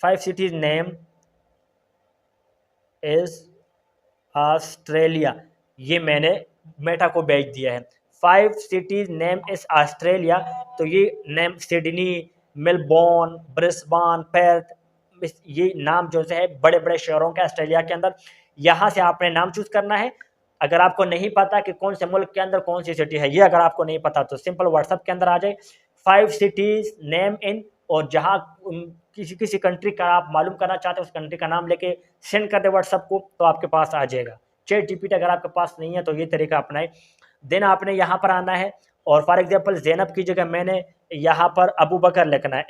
Speaker 1: 5 cities name is Australia, ये मैंने मेटा को भेज दिया है। 5 cities नेम इज ऑस्ट्रेलिया, तो ये name Sydney, Melbourne, Brisbane, Perth, ये नाम जो है बड़े बड़े शहरों के ऑस्ट्रेलिया के अंदर। यहाँ से आपने नाम चूज करना है। अगर आपको नहीं पता कि कौन से मुल्क के अंदर कौन सी सिटी है, ये अगर आपको नहीं पता तो सिंपल व्हाट्सएप के अंदर आ जाए 5 cities नेम इन, और जहाँ किसी किसी कंट्री का आप मालूम करना चाहते हैं उस कंट्री का नाम लेके सेंड कर दे व्हाट्सएप को, तो आपके पास आ जाएगा। चैट जीपीटी अगर आपके पास नहीं है तो ये तरीका अपनाए। देन आपने यहाँ पर आना है और फॉर एग्जांपल ज़ैनब की जगह मैंने यहाँ पर अबू बकर लिखना है,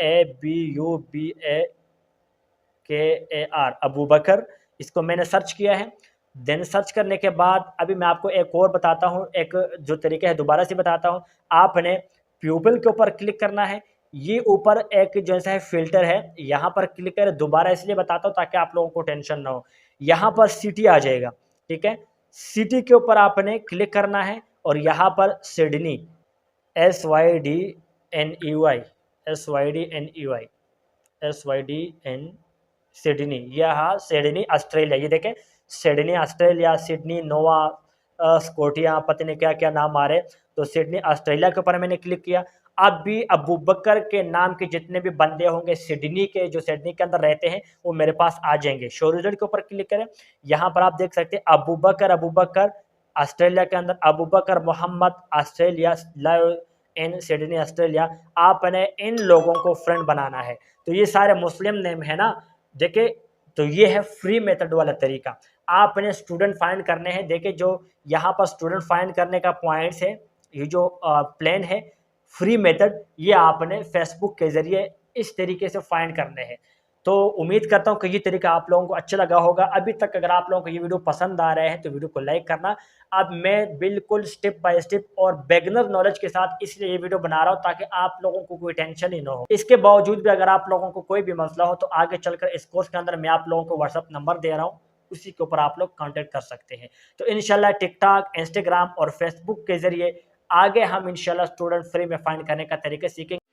Speaker 1: ABUBAKAR, अबू बकर, इसको मैंने सर्च किया है। देन सर्च करने के बाद अभी मैं आपको एक और बताता हूँ, एक जो तरीका है दोबारा से बताता हूँ। आपने प्यूपल के ऊपर क्लिक करना है, ये ऊपर एक जैसा है फिल्टर है, यहाँ पर क्लिक करें। दोबारा इसलिए बताता हूँ ताकि आप लोगों को टेंशन ना हो। यहाँ पर सिटी आ जाएगा, ठीक है। सिटी के ऊपर आपने क्लिक करना है और यहाँ पर सिडनी, SYDNEY, SYDNEY, सिडनी, यह सिडनी ऑस्ट्रेलिया, ये देखें Sydney Australia, Sydney Nova Scotia, पता नहीं क्या क्या नाम आ रहे। तो सिडनी ऑस्ट्रेलिया के ऊपर मैंने क्लिक किया। अब भी अबू बकर के नाम के जितने भी बंदे होंगे सिडनी के, जो सिडनी के अंदर रहते हैं, वो मेरे पास आ जाएंगे। शो रिजल्ट के ऊपर क्लिक करें, यहाँ पर आप देख सकते हैं अबू बकर ऑस्ट्रेलिया के अंदर, Abu Bakr Mohammed Australia, live in Sydney Australia. आपने इन लोगों को फ्रेंड बनाना है। तो ये सारे मुस्लिम नेम है ना, देखिए, तो ये है फ्री मेथड वाला तरीका। आपने स्टूडेंट फाइंड करने हैं। देखिए जो यहाँ पर स्टूडेंट फाइंड करने का पॉइंट्स है, ये जो प्लान है फ्री मेथड, ये आपने फेसबुक के ज़रिए इस तरीके से फाइंड करने हैं। तो उम्मीद करता हूँ कि ये तरीका आप लोगों को अच्छा लगा होगा। अभी तक अगर आप लोगों को ये वीडियो पसंद आ रहा है तो वीडियो को लाइक करना। अब मैं बिल्कुल स्टेप बाय स्टेप और बिगिनर नॉलेज के साथ इसलिए ये वीडियो बना रहा हूँ ताकि आप लोगों को कोई टेंशन ही ना हो। इसके बावजूद भी अगर आप लोगों को कोई भी मसला हो तो आगे चलकर इस कोर्स के अंदर मैं आप लोगों को व्हाट्सअप नंबर दे रहा हूँ, उसी के ऊपर आप लोग कांटेक्ट कर सकते हैं। तो इंशाल्लाह टिकटॉक, इंस्टाग्राम और फेसबुक के जरिए आगे हम इंशाल्लाह स्टूडेंट फ्री में फाइंड करने का तरीका सीखेंगे।